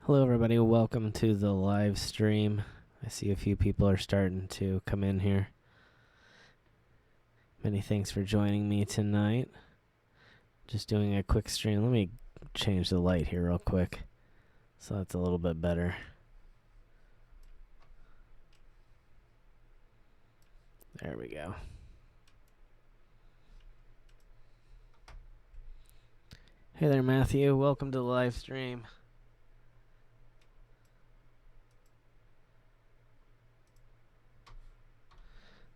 Hello, everybody. Welcome to the live stream. I see a few people are starting to come in here. Many thanks for joining me tonight. Just doing a quick stream. Let me change the light here real quick so that's a little bit better. There we go. Hey there, Matthew. Welcome to the live stream.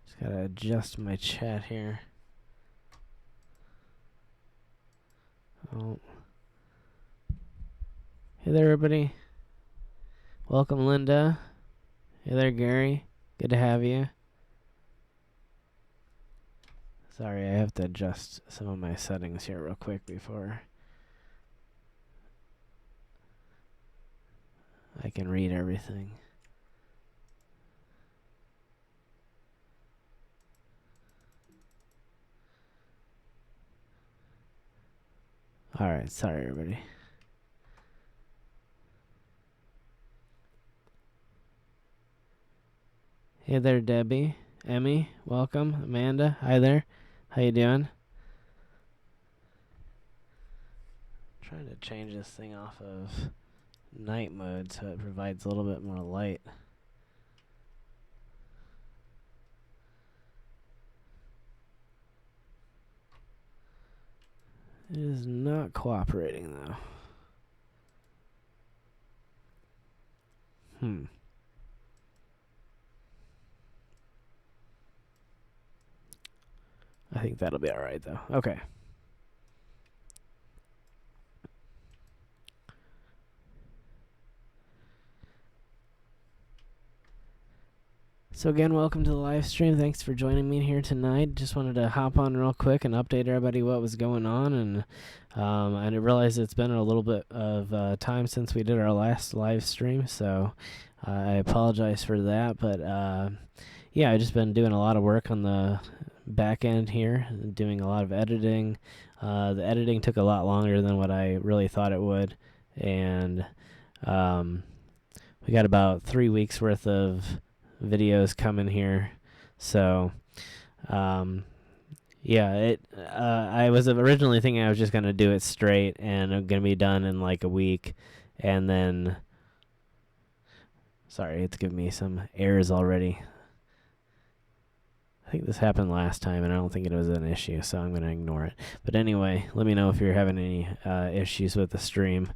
Just gotta adjust my chat here. Oh. Hey there, everybody. Welcome, Linda. Hey there, Gary. Good to have you. Sorry, I have to adjust some of my settings here real quick before I can read everything. Alright, sorry everybody. Hey there, Debbie. Emmy, welcome. Amanda, hi there. How you doing? Trying to change this thing off of night mode so it provides a little bit more light. It is not cooperating though. I think that'll be alright though. Okay. So again, welcome to the live stream. Thanks for joining me here tonight. Just wanted to hop on real quick and update everybody what was going on. And I realized it's been a little bit of time since we did our last live stream, so I apologize for that. But yeah, I've just been doing a lot of work on the back end here, doing a lot of editing. The editing took a lot longer than what I really thought it would. And we got about 3 weeks worth of videos coming here, so yeah, I was originally thinking I was just gonna do it straight and I'm gonna be done in like a week, and then sorry, it's giving me some errors already. I think this happened last time and I don't think it was an issue, so I'm gonna ignore it. But anyway, let me know if you're having any issues with the stream.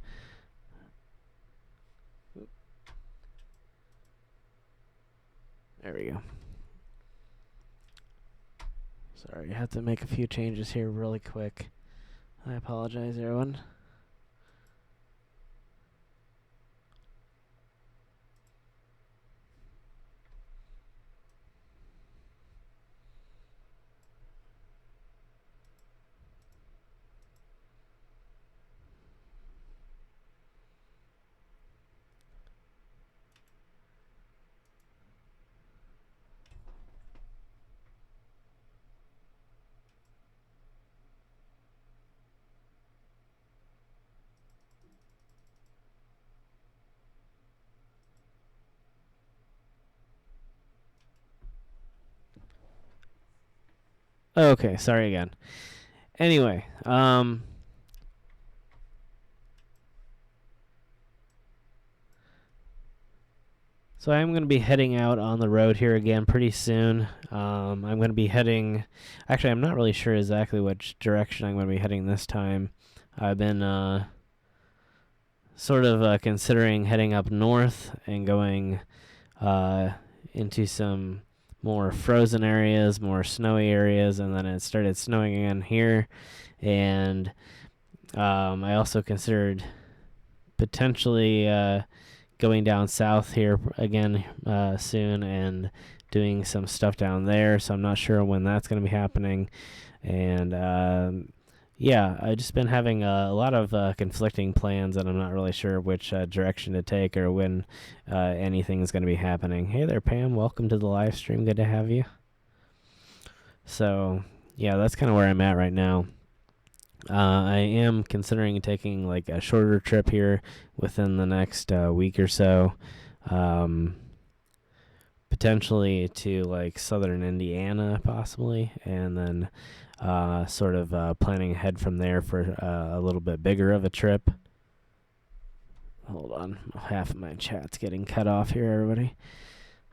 There we go. Sorry, I have to make a few changes here really quick. I apologize, everyone. Okay, sorry again. Anyway, so I'm going to be heading out on the road here again pretty soon. I'm going to be heading, actually I'm not really sure exactly which direction I'm going to be heading this time. I've been sort of considering heading up north and going into some more frozen areas, more snowy areas, and then it started snowing again here. And I also considered potentially going down south here again soon and doing some stuff down there, so I'm not sure when that's going to be happening. And yeah, I've just been having a lot of conflicting plans, and I'm not really sure which direction to take or when anything is going to be happening. Hey there, Pam. Welcome to the live stream. Good to have you. So, yeah, that's kind of where I'm at right now. I am considering taking like a shorter trip here within the next week or so. Um, Potentially to like southern Indiana, possibly, and then sort of planning ahead from there for a little bit bigger of a trip. Hold on, half of my chat's getting cut off here, everybody.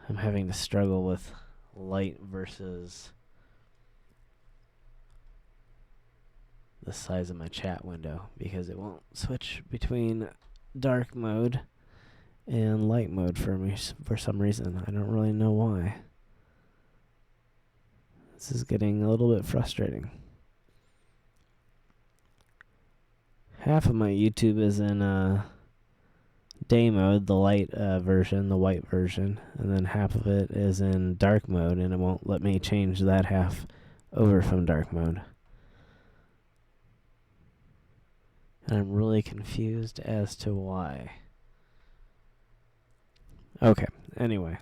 I'm having to struggle with light versus the size of my chat window because it won't switch between dark mode and light mode for me for some reason. I don't really know why. This is getting a little bit frustrating. Half of my YouTube is in day mode, the light version, the white version, and then half of it is in dark mode, and it won't let me change that half over from dark mode. And I'm really confused as to why. Okay, anyway.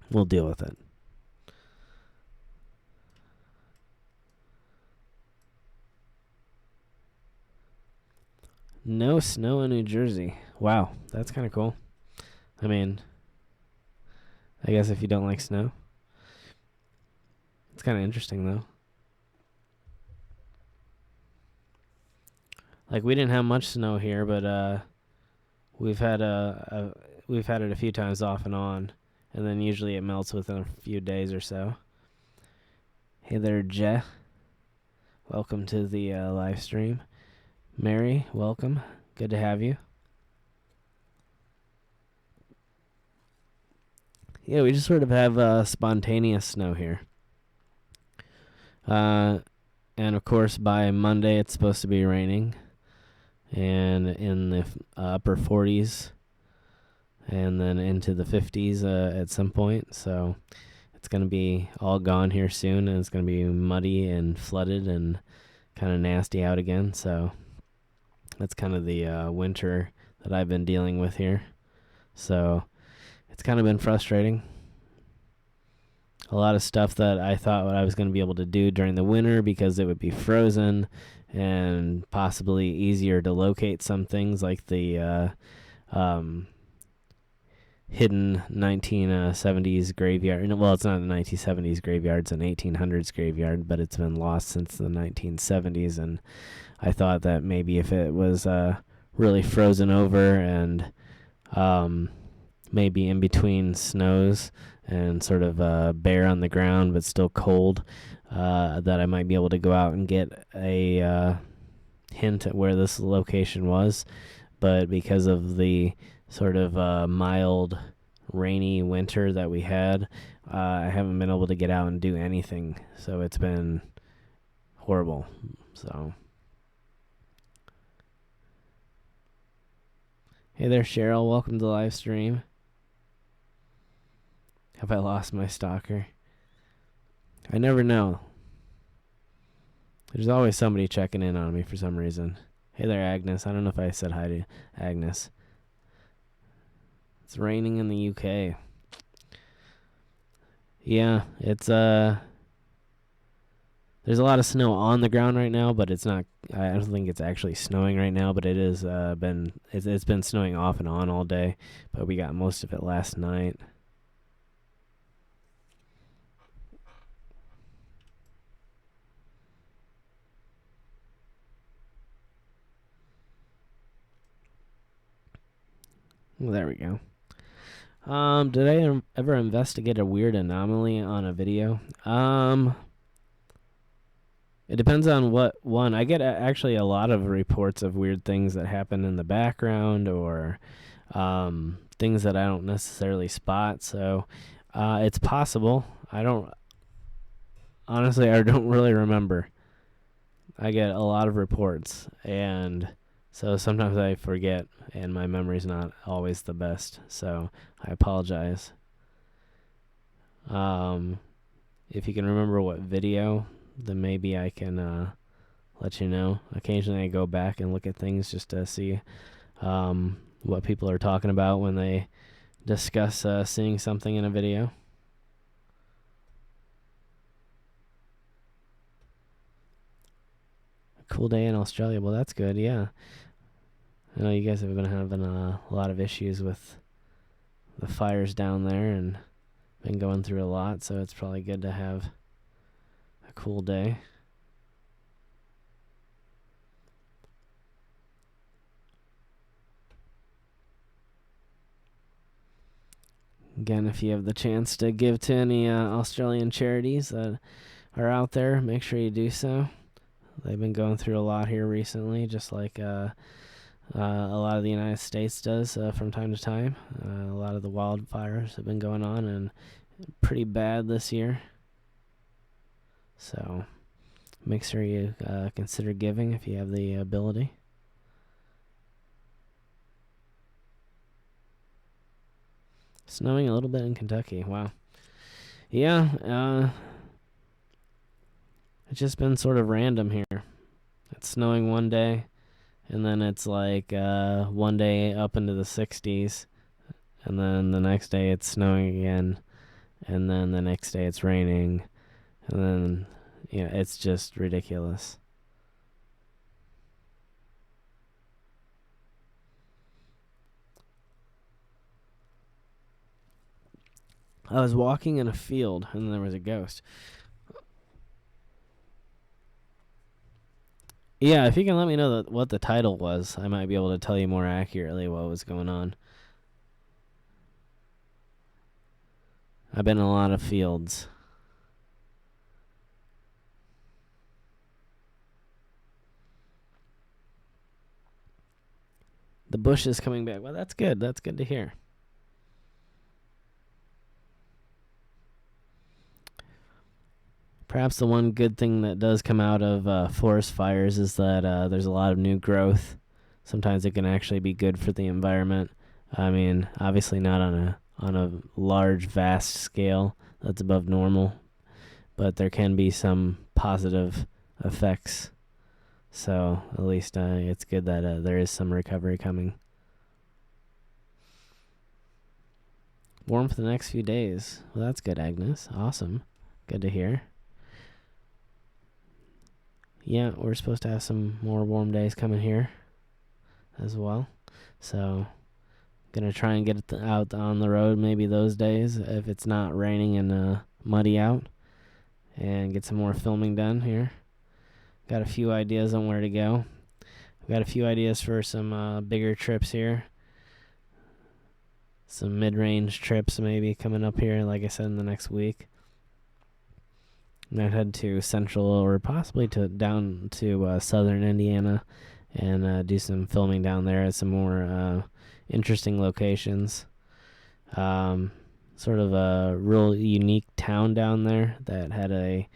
We'll deal with it. No snow in New Jersey. Wow, that's kind of cool. I mean, I guess if you don't like snow. It's kind of interesting, though. Like, we didn't have much snow here, but we've had it a few times off and on, and then usually it melts within a few days or so. Hey there, Je. Welcome to the live stream. Mary, welcome. Good to have you. Yeah, we just sort of have spontaneous snow here. And of course, by Monday, it's supposed to be raining, and in the upper 40s, and then into the 50s at some point. So it's going to be all gone here soon, and it's going to be muddy and flooded and kind of nasty out again. So that's kind of the winter that I've been dealing with here. So it's kind of been frustrating. A lot of stuff that I thought I was going to be able to do during the winter because it would be frozen and possibly easier to locate some things like the hidden 1970s graveyard. Well, it's not a 1970s graveyard, it's an 1800s graveyard, but it's been lost since the 1970s, and I thought that maybe if it was really frozen over and maybe in between snows and sort of bare on the ground but still cold, that I might be able to go out and get a hint at where this location was. But because of the sort of mild, rainy winter that we had, I haven't been able to get out and do anything. So it's been horrible. So, hey there, Cheryl. Welcome to the live stream. Have I lost my stalker? I never know. There's always somebody checking in on me for some reason. Hey there, Agnes. I don't know if I said hi to Agnes. It's raining in the UK. Yeah, it's there's a lot of snow on the ground right now, but it's not. I don't think it's actually snowing right now, but it is it's been snowing off and on all day, but we got most of it last night. Well, there we go. Did I ever investigate a weird anomaly on a video? It depends on what one. I get actually a lot of reports of weird things that happen in the background or things that I don't necessarily spot. So it's possible. I don't really remember. I get a lot of reports, and so sometimes I forget, and my memory's not always the best. So I apologize. If you can remember what video, then maybe I can let you know. Occasionally I go back and look at things just to see what people are talking about when they discuss seeing something in a video. Cool day in Australia. Well, that's good. Yeah, I know you guys have been having a lot of issues with the fires down there and been going through a lot, so it's probably good to have a cool day. Again, if you have the chance to give to any Australian charities that are out there, make sure you do so. They've been going through a lot here recently, just like a lot of the United States does from time to time. A lot of the wildfires have been going on and pretty bad this year. So make sure you consider giving if you have the ability. Snowing a little bit in Kentucky. Wow. Yeah, it's just been sort of random here. It's snowing one day, and then it's like one day up into the 60s, and then the next day it's snowing again, and then the next day it's raining, and then it's just ridiculous. I was walking in a field, and there was a ghost. Yeah, if you can let me know what the title was, I might be able to tell you more accurately what was going on. I've been in a lot of fields. The bush is coming back. Well, that's good. That's good to hear. Perhaps the one good thing that does come out of forest fires is that there's a lot of new growth. Sometimes it can actually be good for the environment. I mean, obviously not on a large, vast scale that's above normal, but there can be some positive effects. So at least it's good that there is some recovery coming. Warm for the next few days. Well, that's good, Agnes. Awesome. Good to hear. Yeah, we're supposed to have some more warm days coming here as well. So, gonna try and get it out on the road maybe those days if it's not raining and muddy out, and get some more filming done here. Got a few ideas on where to go. I've got a few ideas for some bigger trips here. Some mid-range trips maybe coming up here, like I said, in the next week. Might head to central or possibly down to southern Indiana and do some filming down there at some more interesting locations. Sort of a real unique town down there that had a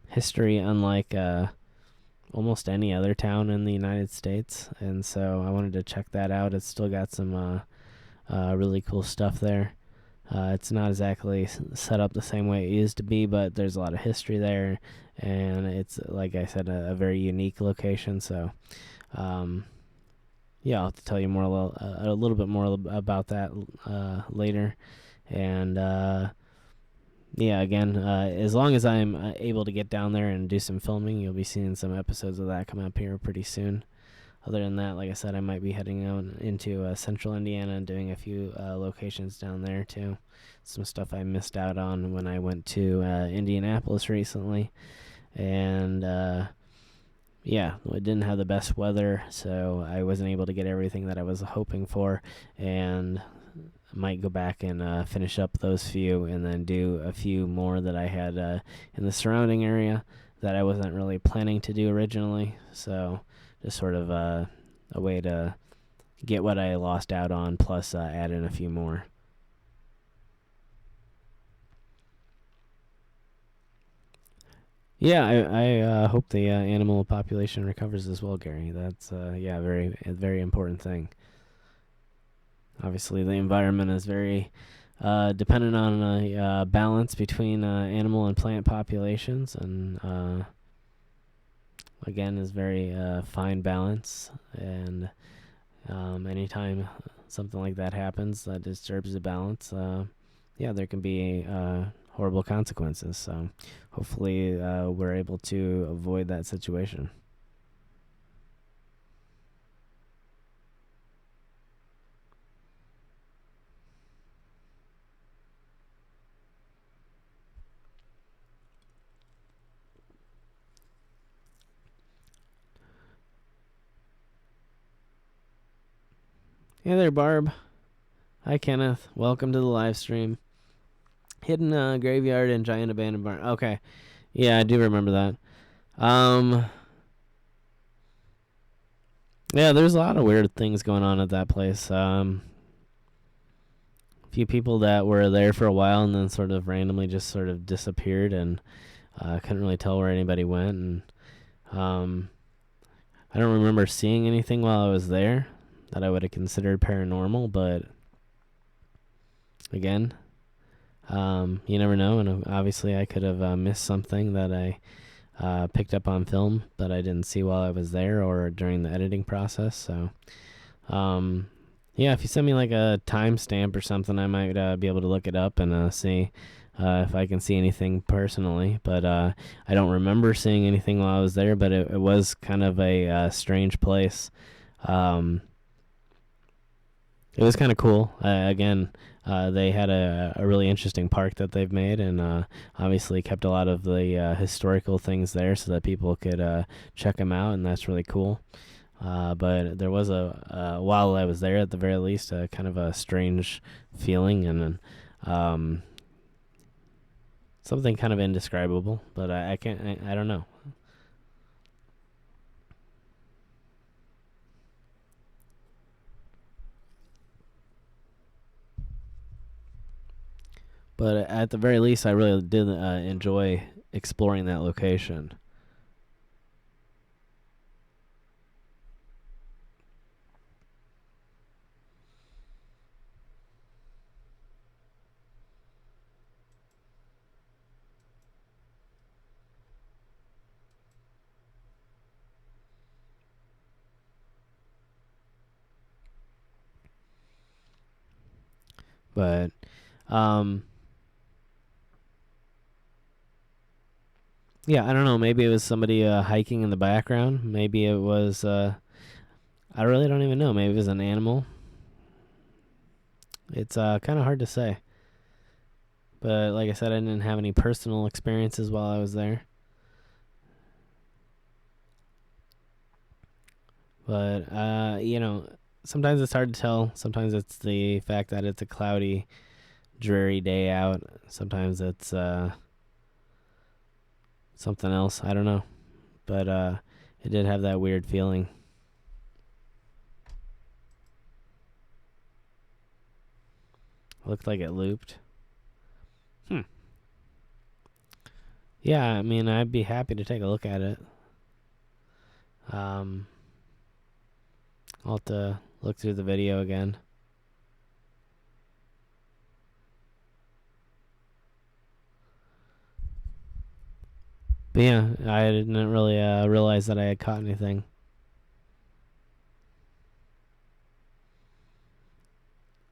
history unlike almost any other town in the United States, and so I wanted to check that out. It's still got some really cool stuff there. It's not exactly set up the same way it used to be, but there's a lot of history there, and it's, like I said, a very unique location. So, yeah, I'll have to tell you a little bit more about that later. And yeah, again, as long as I'm able to get down there and do some filming, you'll be seeing some episodes of that come up here pretty soon. Other than that, like I said, I might be heading out into central Indiana and doing a few locations down there too. Some stuff I missed out on when I went to Indianapolis recently. And yeah, we didn't have the best weather, so I wasn't able to get everything that I was hoping for. And I might go back and finish up those few and then do a few more that I had in the surrounding area that I wasn't really planning to do originally. So just sort of a way to get what I lost out on, plus add in a few more. Yeah, I hope the animal population recovers as well, Gary. That's a very important thing. Obviously, the environment is very dependent on a balance between animal and plant populations, and again, is very fine balance. And anytime something like that happens that disturbs the balance, there can be horrible consequences. So hopefully we're able to avoid that situation. Hey there, Barb. Hi, Kenneth. Welcome to the live stream. Hidden graveyard and giant abandoned barn. Okay. Yeah, I do remember that. Yeah, there's a lot of weird things going on at that place. A few people that were there for a while and then sort of randomly just sort of disappeared, and couldn't really tell where anybody went. And I don't remember seeing anything while I was there that I would have considered paranormal, but again, you never know, and obviously I could have missed something that I picked up on film that I didn't see while I was there or during the editing process. So, yeah, if you send me like a timestamp or something, I might be able to look it up and see if I can see anything personally. But I don't remember seeing anything while I was there, but it was kind of a strange place. It was kind of cool. Again, they had a really interesting park that they've made, and obviously kept a lot of the historical things there so that people could check them out, and that's really cool. But there was while I was there, at the very least, a kind of a strange feeling, and something kind of indescribable. But I can't. I don't know. But at the very least, I really did enjoy exploring that location. But yeah, I don't know. Maybe it was somebody hiking in the background. Maybe it was. I really don't even know. Maybe it was an animal. It's kind of hard to say. But like I said, I didn't have any personal experiences while I was there. But sometimes it's hard to tell. Sometimes it's the fact that it's a cloudy, dreary day out. Sometimes it's something else. I don't know. But it did have that weird feeling. Looked like it looped. Yeah, I mean, I'd be happy to take a look at it. I'll have to look through the video again. But yeah, I didn't really realize that I had caught anything.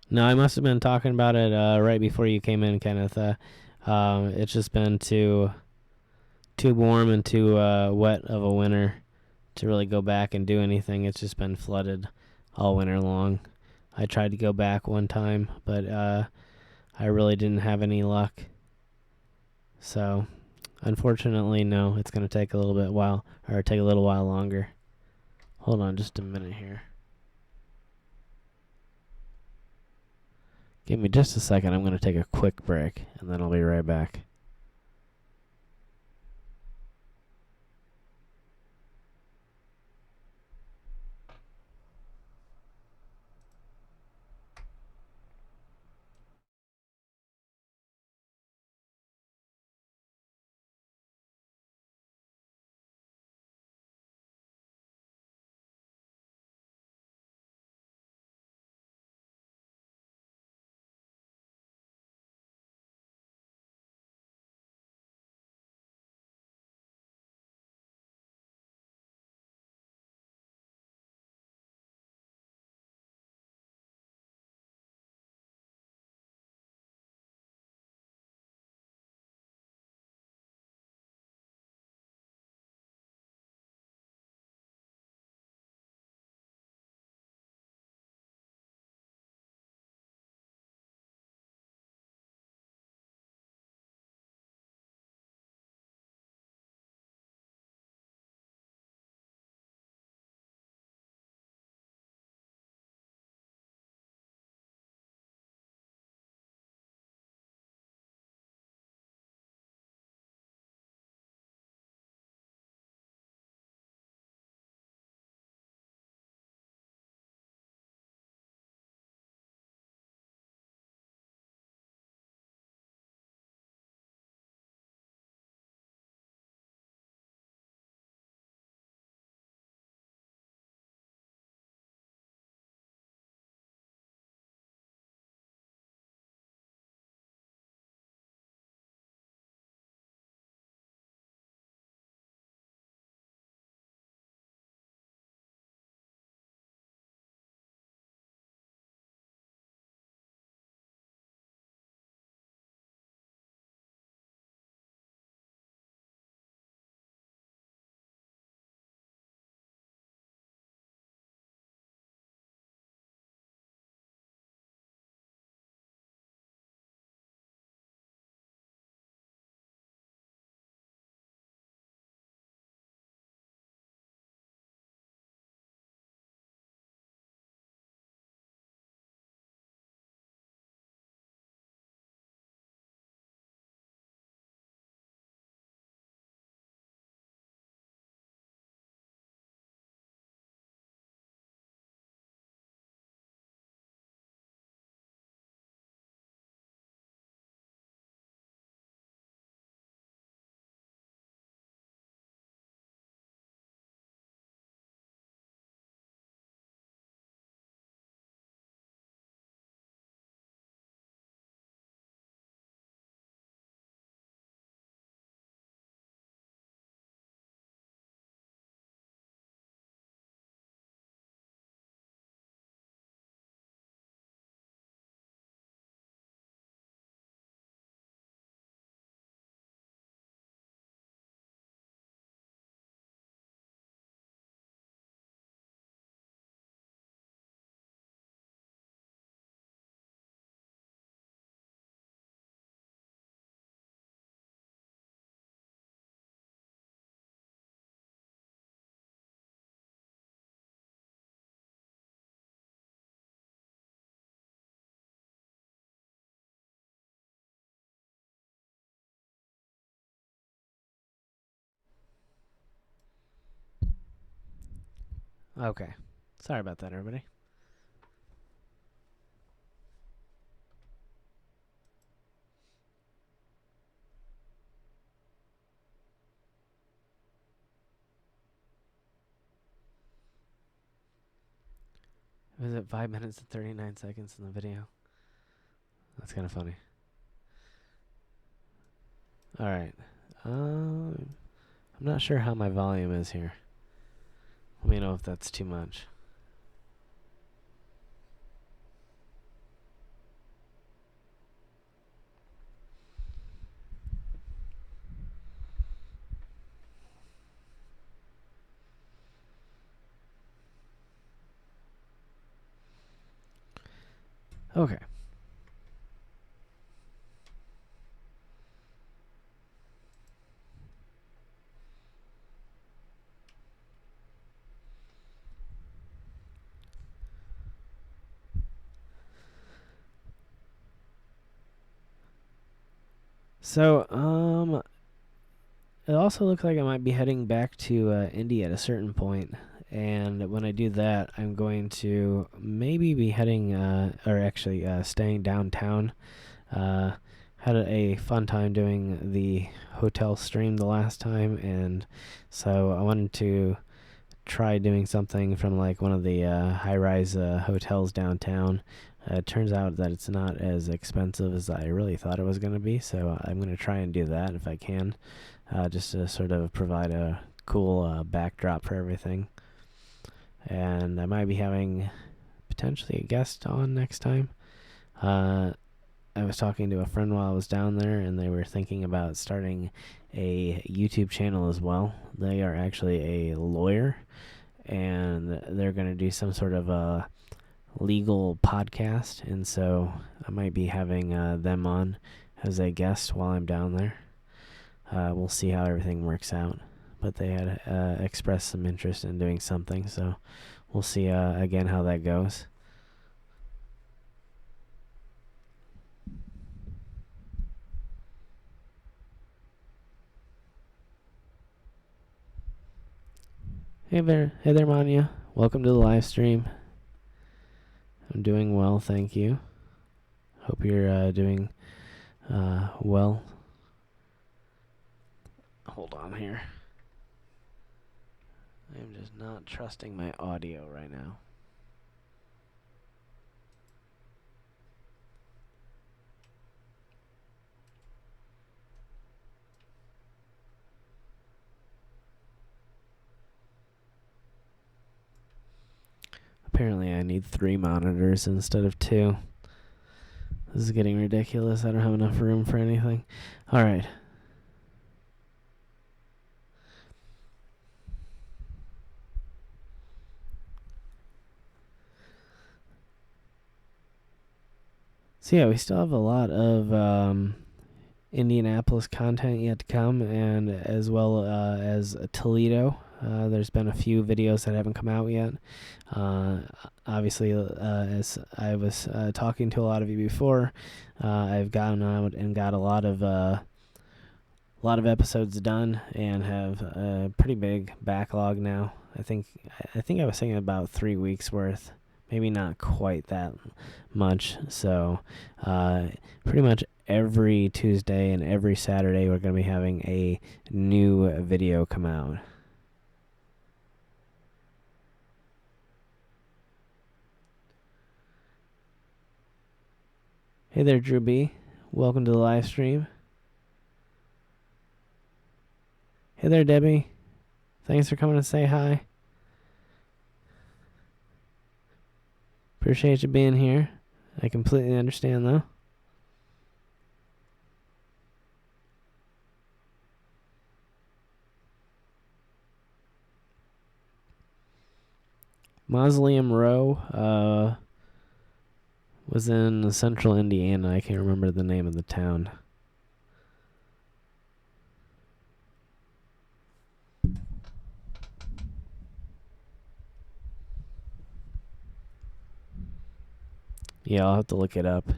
No, I must have been talking about it right before you came in, Kenneth. It's just been too warm and too wet of a winter to really go back and do anything. It's just been flooded all winter long. I tried to go back one time, but I really didn't have any luck. So, unfortunately, no. It's gonna take a little while longer. Hold on, just a minute here. Give me just a second. I'm gonna take a quick break, and then I'll be right back. Okay. Sorry about that, everybody. Was it 5 minutes and 39 seconds in the video? That's kind of funny. Alright. I'm not sure how my volume is here. Let me know if that's too much. Okay. So, it also looks like I might be heading back to Indy at a certain point. And when I do that, I'm going to maybe be heading, or actually staying downtown. Had a fun time doing the hotel stream the last time, and so I wanted to try doing something from like one of the high-rise hotels downtown. It turns out that it's not as expensive as I really thought it was going to be, so I'm going to try and do that if I can, just to sort of provide a cool backdrop for everything. And I might be having potentially a guest on next time. I was talking to a friend while I was down there, and they were thinking about starting a YouTube channel as well. They are actually a lawyer, and they're going to do some sort of a legal podcast, and so I might be having them on as a guest while I'm down there. We'll see how everything works out, but they had expressed some interest in doing something, so we'll see again how that goes. Hey there, Manya. Welcome to the live stream. I'm doing well, thank you. Hope you're doing well. Hold on here. I'm just not trusting my audio right now. Apparently I need 3 monitors instead of 2. This is getting ridiculous. I don't have enough room for anything. Alright. So yeah, we still have a lot of Indianapolis content yet to come, and as well as Toledo. There's been a few videos that haven't come out yet. Obviously, as I was talking to a lot of you before, I've gone out and got a lot of episodes done, and have a pretty big backlog now. I think I was saying about 3 weeks worth. Maybe not quite that much. So, pretty much every Tuesday and every Saturday, we're going to be having a new video come out. Hey there, Drew B. Welcome to the live stream. Hey there, Debbie. Thanks for coming to say hi. Appreciate you being here. I completely understand, though. Mausoleum Row was in central Indiana. I can't remember the name of the town. Yeah, I'll have to look it up.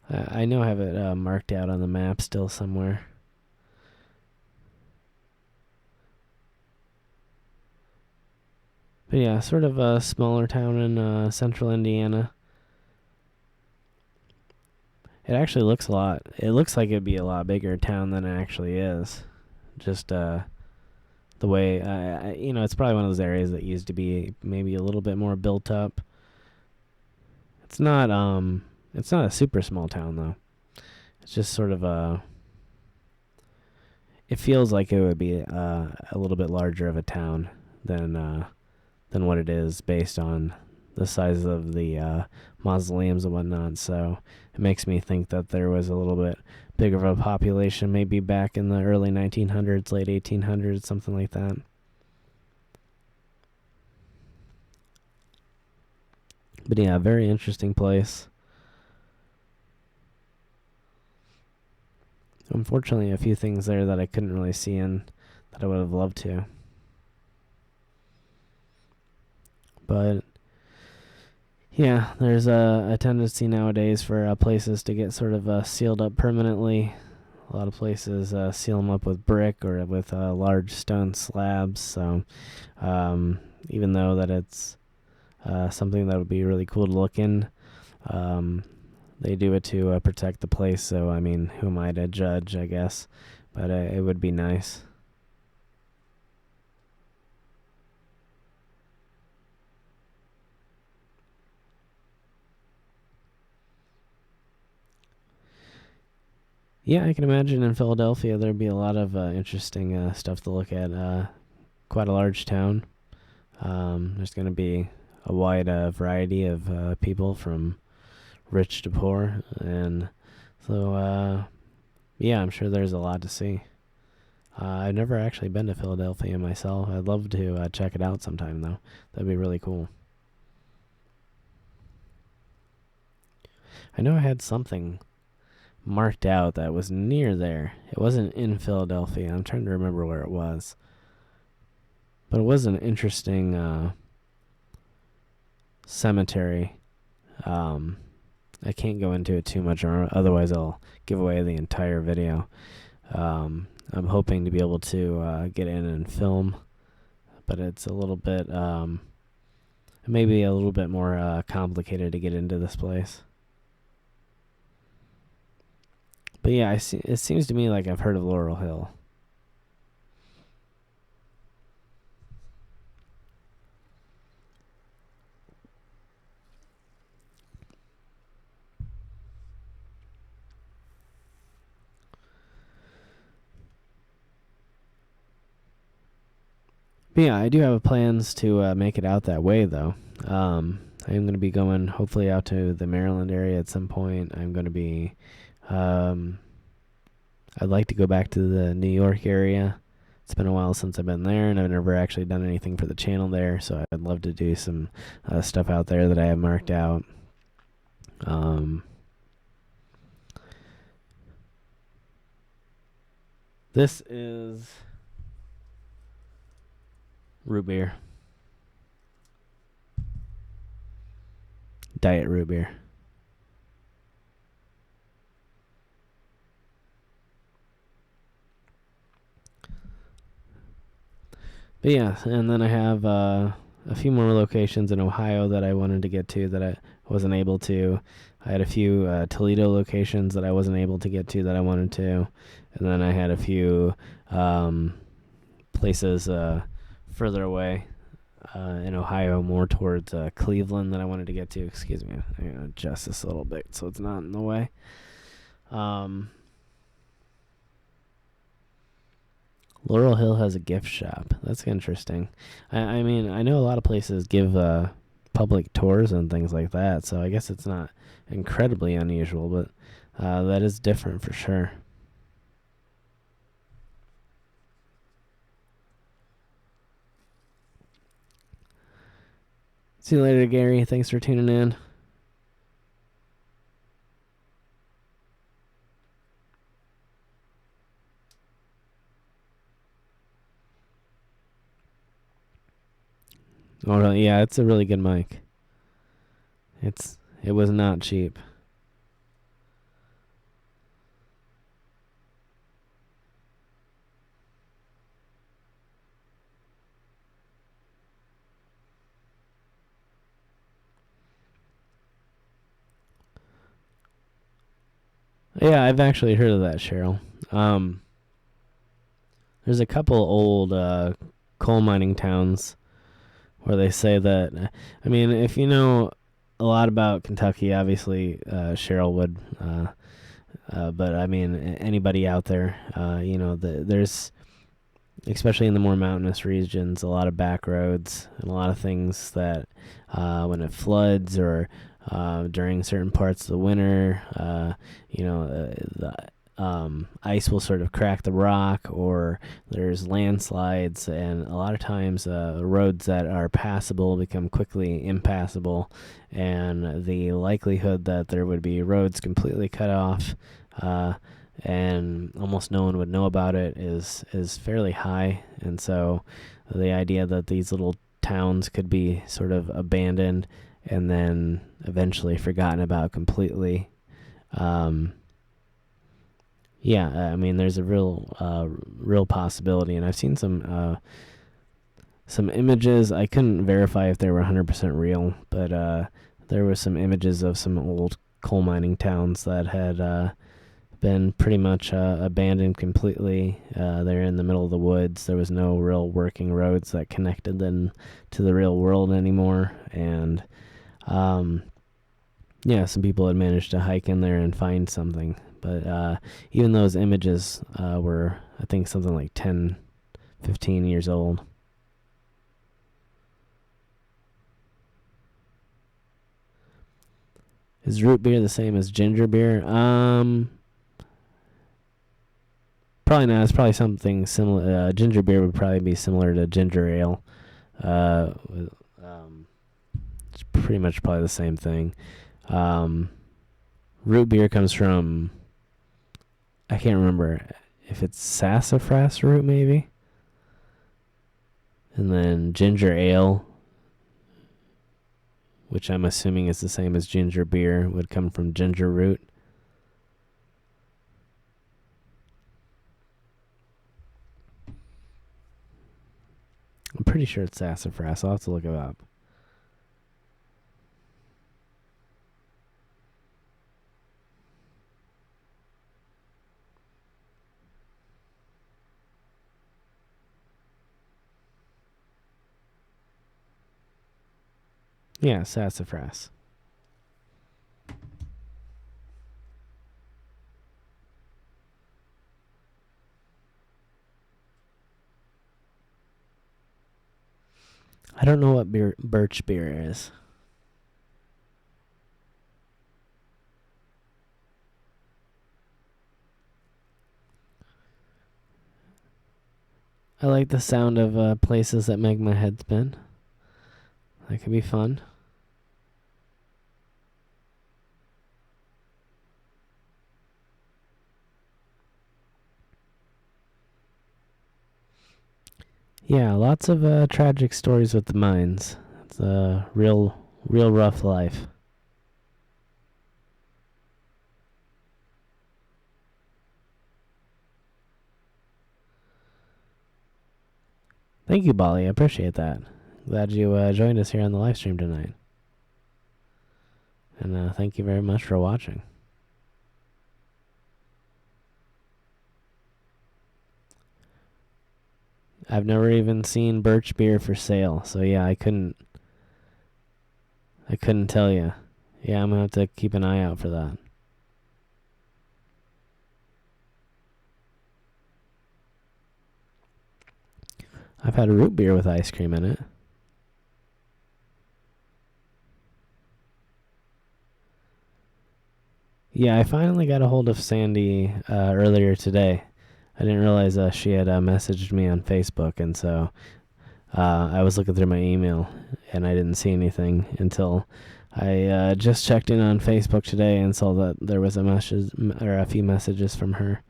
I know I have it marked out on the map still somewhere. But yeah, sort of a smaller town in central Indiana. It actually looks a lot. It looks like it'd be a lot bigger town than it actually is. Just the way it's probably one of those areas that used to be maybe a little bit more built up. It's not a super small town though. It's just sort of a. It feels like it would be a little bit larger of a town than what it is based on the size of the mausoleums and whatnot. So it makes me think that there was a little bit bigger of a population, maybe back in the early 1900s, late 1800s, something like that. But yeah, very interesting place. Unfortunately, a few things there that I couldn't really see in that I would have loved to. But yeah, there's a tendency nowadays for places to get sort of sealed up permanently. A lot of places seal them up with brick or with large stone slabs. So even though that it's something that would be really cool to look in, they do it to protect the place. So, I mean, who am I to judge, I guess? But it would be nice. Yeah, I can imagine in Philadelphia there'd be a lot of interesting stuff to look at. Quite a large town. There's going to be a wide variety of people from rich to poor. And so, yeah, I'm sure there's a lot to see. I've never actually been to Philadelphia myself. I'd love to check it out sometime, though. That'd be really cool. I know I had something marked out that was near there. It wasn't in Philadelphia. I'm trying to remember where it was. But it was an interesting cemetery. I can't go into it too much, or otherwise I'll give away the entire video. I'm hoping to be able to get in and film, but it's a little bit, maybe a little bit more complicated to get into this place. But yeah, it seems to me like I've heard of Laurel Hill. But yeah, I do have plans to make it out that way, though. I am going to be going, hopefully, out to the Maryland area at some point. I'm going to be, I'd like to go back to the New York area. It's been a while since I've been there, and I've never actually done anything for the channel there, so I'd love to do some stuff out there that I have marked out. This is root beer. Diet root beer. But yeah, and then I have a few more locations in Ohio that I wanted to get to that I wasn't able to. I had a few Toledo locations that I wasn't able to get to that I wanted to. And then I had a few places further away in Ohio, more towards Cleveland that I wanted to get to. Excuse me. I'm going to adjust this a little bit so it's not in the way. Laurel Hill has a gift shop. That's interesting. I mean, I know a lot of places give public tours and things like that, so I guess it's not incredibly unusual, but that is different for sure. See you later, Gary. Thanks for tuning in. Oh, really? Yeah, it's a really good mic. It was not cheap. Yeah, I've actually heard of that, Cheryl. Um, there's a couple old coal mining towns where they say that. I mean, if you know a lot about Kentucky, obviously Cheryl would. But I mean, anybody out there, there's, especially in the more mountainous regions, a lot of back roads and a lot of things that when it floods or during certain parts of the winter, the ice will sort of crack the rock, or there's landslides, and a lot of times roads that are passable become quickly impassable, and the likelihood that there would be roads completely cut off and almost no one would know about it is fairly high. And so the idea that these little towns could be sort of abandoned and then eventually forgotten about completely, I mean, there's a real possibility. And I've seen some images. I couldn't verify if they were 100% real, but there were some images of some old coal mining towns that had been pretty much abandoned completely. They're in the middle of the woods. There was no real working roads that connected them to the real world anymore. And some people had managed to hike in there and find something. But even those images were, I think, something like 10, 15 years old. Is root beer the same as ginger beer? Probably not. It's probably something similar. Ginger beer would probably be similar to ginger ale. It's pretty much probably the same thing. Root beer comes from, I can't remember if it's sassafras root maybe. And then ginger ale, which I'm assuming is the same as ginger beer, would come from ginger root. I'm pretty sure it's sassafras. I'll have to look it up. Yeah, sassafras. I don't know what birch beer is. I like the sound of places that make my head spin. That could be fun. Yeah, lots of tragic stories with the mines. It's a real rough life. Thank you, Bali. I appreciate that. Glad you joined us here on the live stream tonight. And thank you very much for watching. I've never even seen birch beer for sale, so yeah, I couldn't tell you. Yeah, I'm gonna have to keep an eye out for that. I've had a root beer with ice cream in it. Yeah, I finally got a hold of Sandy earlier today. I didn't realize she had messaged me on Facebook, and so I was looking through my email, and I didn't see anything until I just checked in on Facebook today and saw that there was a message or a few messages from her.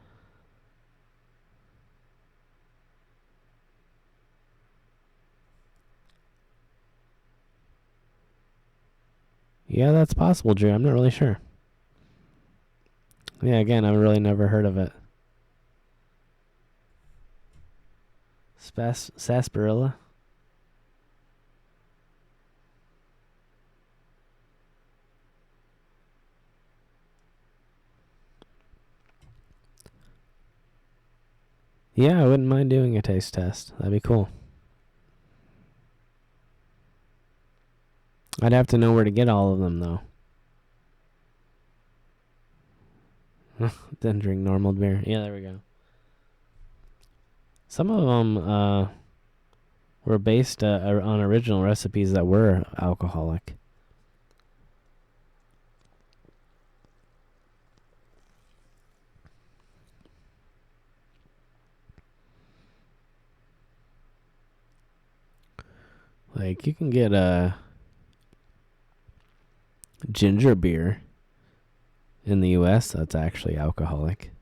Yeah, that's possible, Drew. I'm not really sure. Yeah, again, I've really never heard of it. Sarsaparilla? Yeah, I wouldn't mind doing a taste test. That'd be cool. I'd have to know where to get all of them, though. Then drink normal beer. Yeah, there we go. Some of them were based on original recipes that were alcoholic. Like, you can get a ginger beer in the U.S. that's actually alcoholic.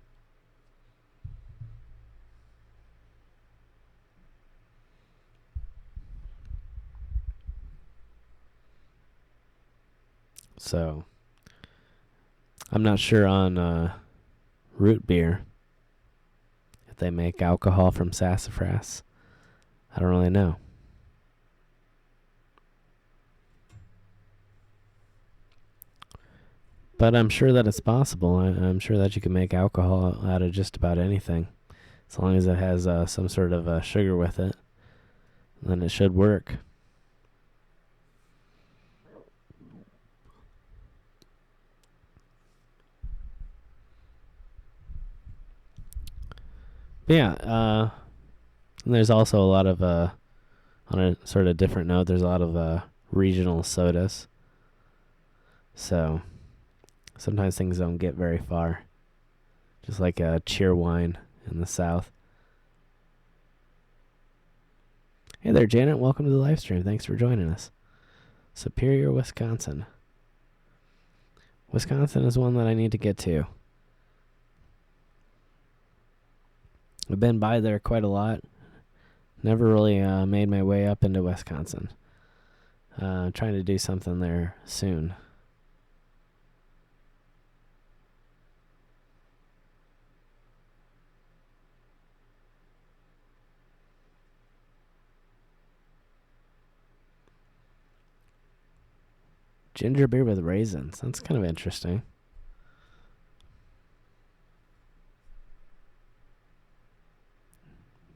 So, I'm not sure on root beer if they make alcohol from sassafras. I don't really know. But I'm sure that it's possible. I'm sure that you can make alcohol out of just about anything. As long as it has some sort of sugar with it, then it should work. But yeah, and there's also a lot of, on a sort of different note, there's a lot of regional sodas. So sometimes things don't get very far. Just like Cheerwine in the South. Hey there, Janet. Welcome to the live stream. Thanks for joining us. Superior, Wisconsin. Wisconsin is one that I need to get to. I've been by there quite a lot. Never really made my way up into Wisconsin. Trying to do something there soon. Ginger beer with raisins. That's kind of interesting.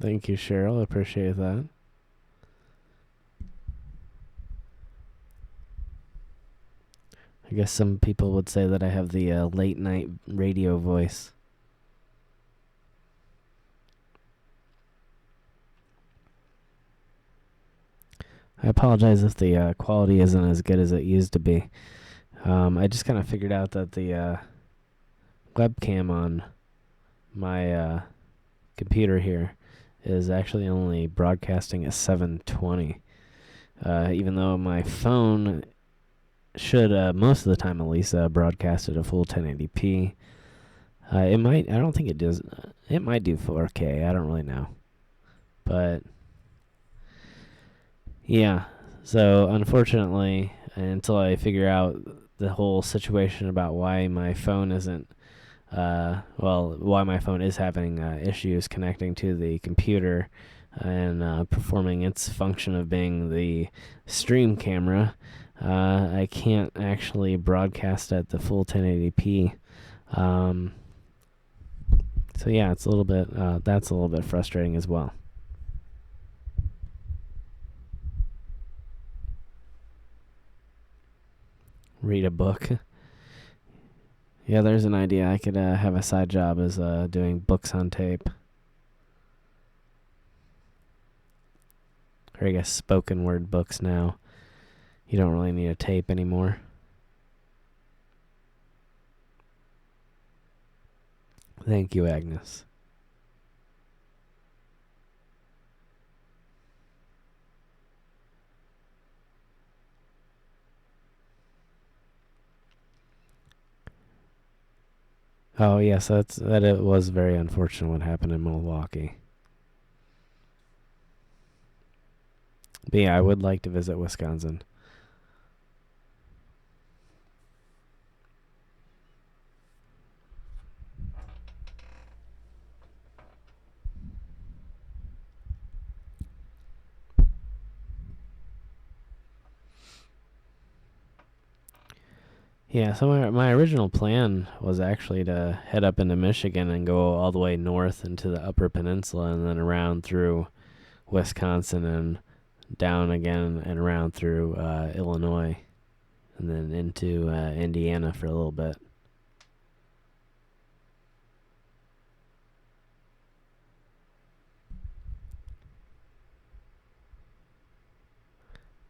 Thank you, Cheryl. I appreciate that. I guess some people would say that I have the late night radio voice. I apologize if the quality isn't as good as it used to be. I just kind of figured out that the webcam on my computer here is actually only broadcasting at 720. Even though my phone should, most of the time at least, broadcast at a full 1080p. It might, I don't think it does, it might do 4K, I don't really know. But yeah, so unfortunately, until I figure out the whole situation about why my phone isn't, why my phone is having issues connecting to the computer and performing its function of being the stream camera, I can't actually broadcast at the full 1080p. So yeah, it's a little bit, that's a little bit frustrating as well. Read a book. Yeah, there's an idea. I could have a side job as doing books on tape. Or I guess spoken word books now. You don't really need a tape anymore. Thank you, Agnes. Oh yes, that. It was very unfortunate what happened in Milwaukee. But yeah, I would like to visit Wisconsin. Yeah, so my original plan was actually to head up into Michigan and go all the way north into the Upper Peninsula and then around through Wisconsin and down again and around through Illinois and then into Indiana for a little bit.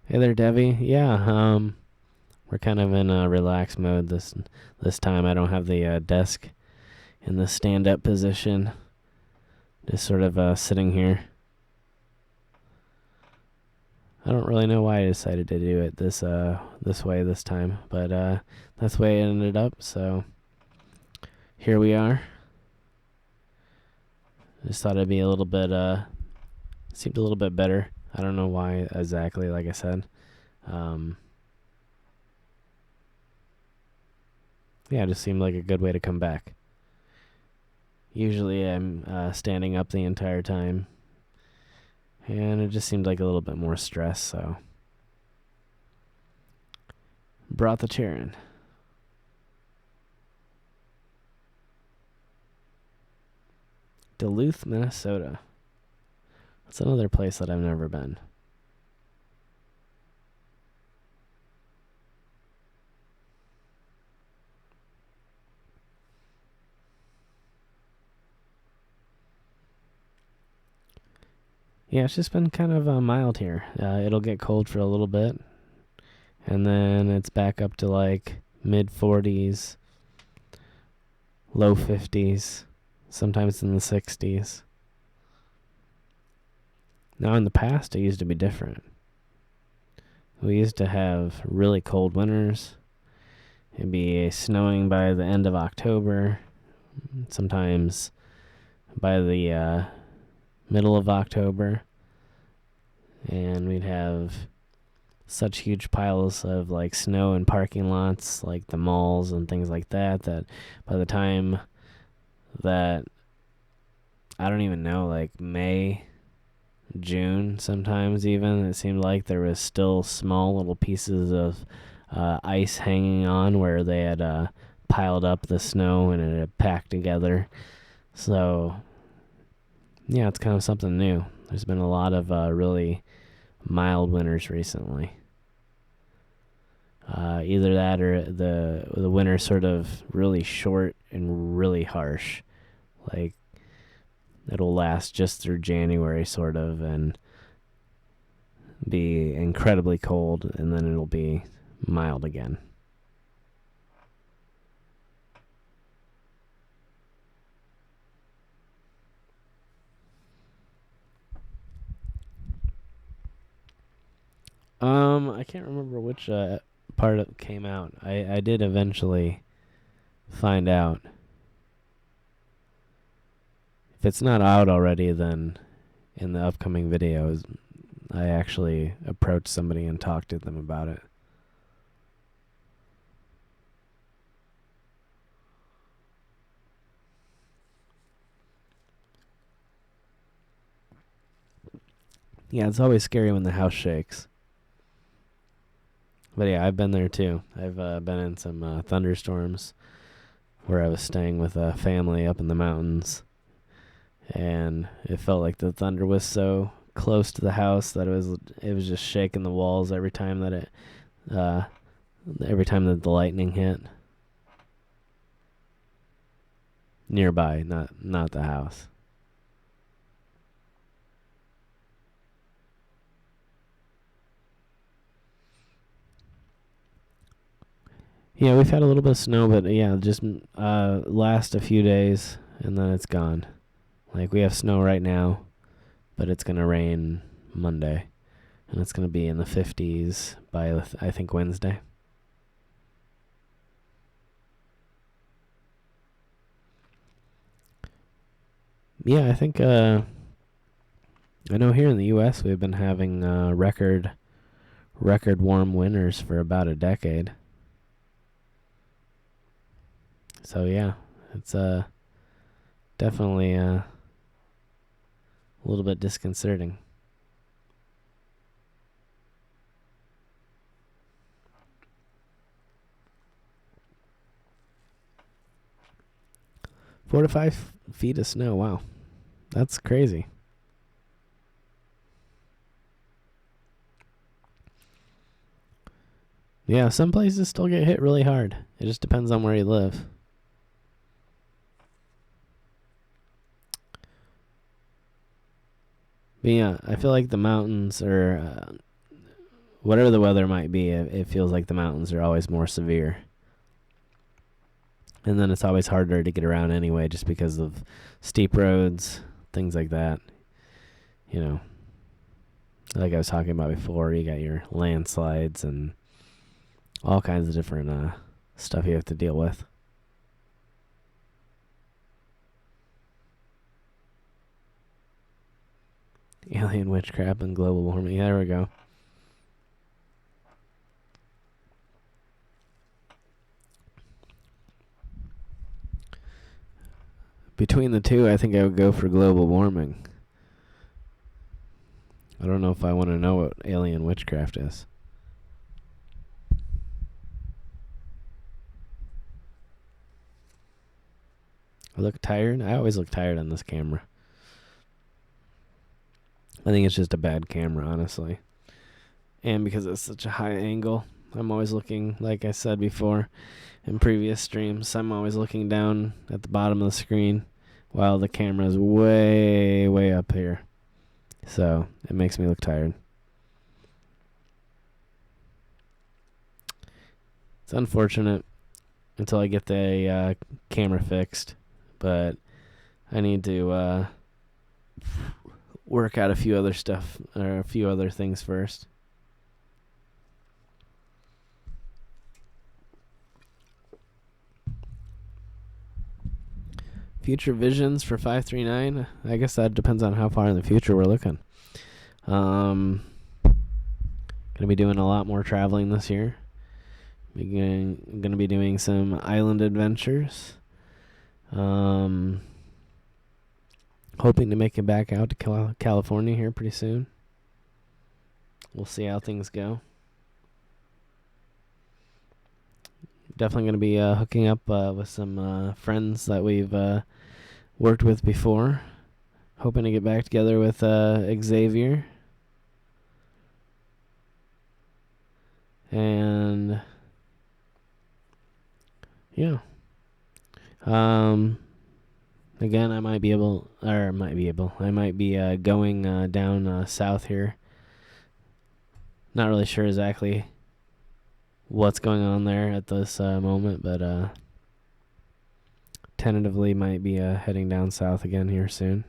Hey there, Debbie. Yeah, we're kind of in a relaxed mode this time. I don't have the desk in the stand-up position. Just sort of sitting here. I don't really know why I decided to do it this way this time, but that's the way it ended up. So here we are. Just thought it'd be a little bit seemed a little bit better. I don't know why exactly. Like I said, yeah, it just seemed like a good way to come back. Usually I'm standing up the entire time, and it just seemed like a little bit more stress. So brought the chair in. Duluth, Minnesota. That's another place that I've never been. Yeah, it's just been kind of mild here. It'll get cold for a little bit, and then it's back up to like mid 40s, low 50s, sometimes in the 60s. Now, in the past, it used to be different. We used to have really cold winters. It'd be snowing by the end of October, sometimes by the middle of October, and we'd have such huge piles of like snow in parking lots, like the malls and things like that, that by the time that, I don't even know, like May, June sometimes even, it seemed like there was still small little pieces of ice hanging on where they had piled up the snow and it had packed together. So yeah, it's kind of something new. There's been a lot of really mild winters recently. Either that or the winter's sort of really short and really harsh. Like, it'll last just through January, sort of, and be incredibly cold, and then it'll be mild again. I can't remember which part it came out. I did eventually find out. If it's not out already, then in the upcoming videos, I actually approached somebody and talked to them about it. Yeah, it's always scary when the house shakes. But yeah, I've been there too. I've been in some thunderstorms where I was staying with a family up in the mountains, and it felt like the thunder was so close to the house that it was just shaking the walls every time that the lightning hit. Nearby, not the house. Yeah, we've had a little bit of snow, but yeah, just last a few days and then it's gone. Like, we have snow right now, but it's gonna rain Monday, and it's gonna be in the 50s by I think Wednesday. Yeah, I think I know here in the U.S. we've been having record warm winters for about a decade. So yeah, it's definitely a little bit disconcerting. 4 to 5 feet of snow. Wow. That's crazy. Yeah, some places still get hit really hard. It just depends on where you live. But yeah, I feel like the mountains are, whatever the weather might be, it feels like the mountains are always more severe. And then it's always harder to get around anyway just because of steep roads, things like that. You know, like I was talking about before, you got your landslides and all kinds of different stuff you have to deal with. Alien witchcraft and global warming. Yeah, there we go. Between the two, I think I would go for global warming. I don't know if I want to know what alien witchcraft is. I look tired. I always look tired on this camera. I think it's just a bad camera, honestly. And because it's such a high angle, I'm always looking, like I said before in previous streams, I'm always looking down at the bottom of the screen while the camera is way, way up here. So it makes me look tired. It's unfortunate until I get the camera fixed, but I need to work out a few other stuff, or a few other things first. Future visions for 539. I guess that depends on how far in the future we're looking. Gonna be doing a lot more traveling this year. Gonna be doing some island adventures. Hoping to make it back out to California here pretty soon. We'll see how things go. Definitely going to be hooking up with some friends that we've worked with before. Hoping to get back together with Xavier. And yeah. Again, I might be going down south here. Not really sure exactly what's going on there at this moment, but tentatively might be heading down south again here soon.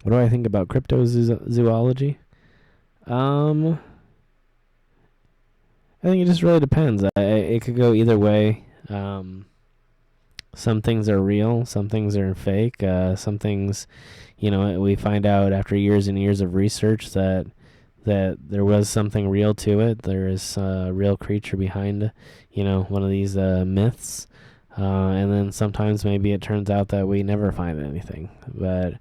What do I think about cryptozoology? I think it just really depends. It could go either way. Some things are real, some things are fake. Some things, we find out after years and years of research that there was something real to it. There is a real creature behind, one of these myths. And then sometimes maybe it turns out that we never find anything. But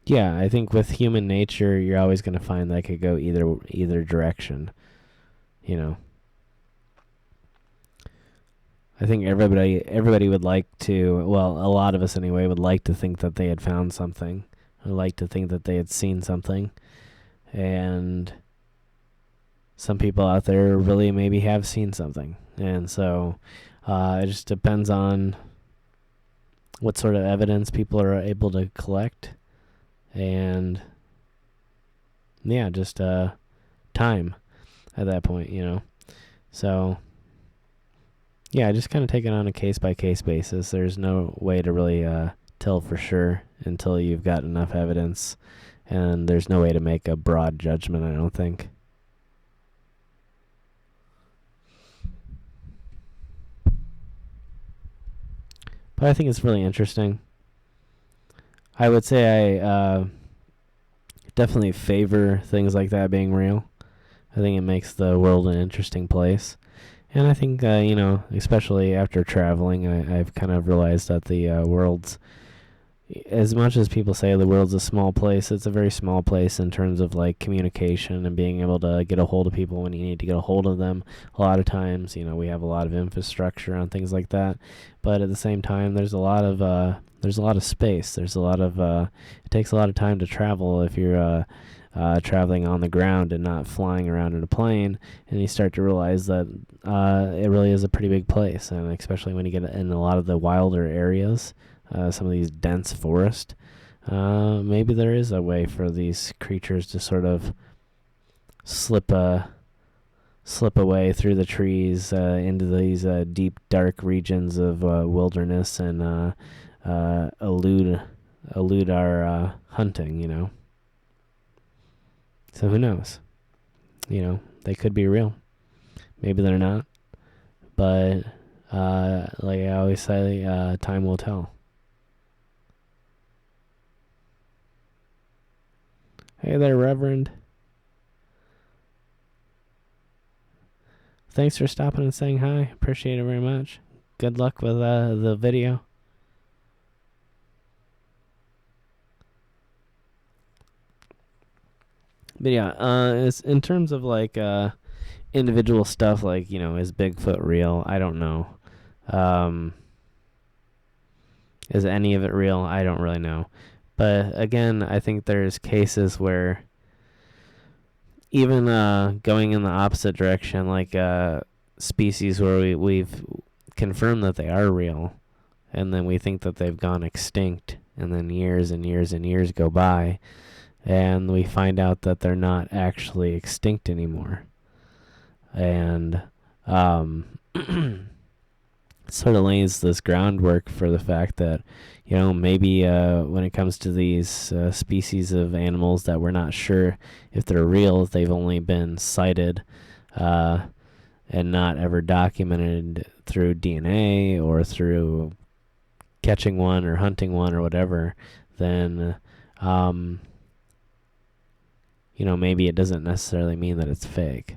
yeah, I think with human nature, you're always going to find that it could go either direction. I think everybody would like to, well, a lot of us anyway, would like to think that they had found something. Or like to think that they had seen something. And some people out there really maybe have seen something. And so it just depends on what sort of evidence people are able to collect. And yeah, just time at that point, So yeah, just kind of take it on a case-by-case basis. There's no way to really tell for sure until you've got enough evidence. And there's no way to make a broad judgment, I don't think. But I think it's really interesting. I would say I definitely favor things like that being real. I think it makes the world an interesting place. And I think, especially after traveling, I've kind of realized that the world's, as much as people say the world's a small place, it's a very small place in terms of like communication and being able to get a hold of people when you need to get a hold of them. A lot of times, we have a lot of infrastructure on things like that, but at the same time, there's a lot of space. There's a lot of it takes a lot of time to travel if you're traveling on the ground and not flying around in a plane, and you start to realize that it really is a pretty big place, and especially when you get in a lot of the wilder areas, some of these dense forest, maybe there is a way for these creatures to sort of slip away through the trees into these deep, dark regions of wilderness and elude our hunting. So who knows? They could be real. Maybe they're not. But like I always say, time will tell. Hey there, Reverend. Thanks for stopping and saying hi. Appreciate it very much. Good luck with the video. But yeah, it's in terms of like individual stuff, like is Bigfoot real? I don't know. Is any of it real? I don't really know. But again, I think there's cases where even going in the opposite direction, like species where we've confirmed that they are real, and then we think that they've gone extinct, and then years and years and years go by, and we find out that they're not actually extinct anymore. And sort of lays this groundwork for the fact that, maybe when it comes to these species of animals that we're not sure if they're real, if they've only been cited and not ever documented through DNA or through catching one or hunting one or whatever, then maybe it doesn't necessarily mean that it's fake.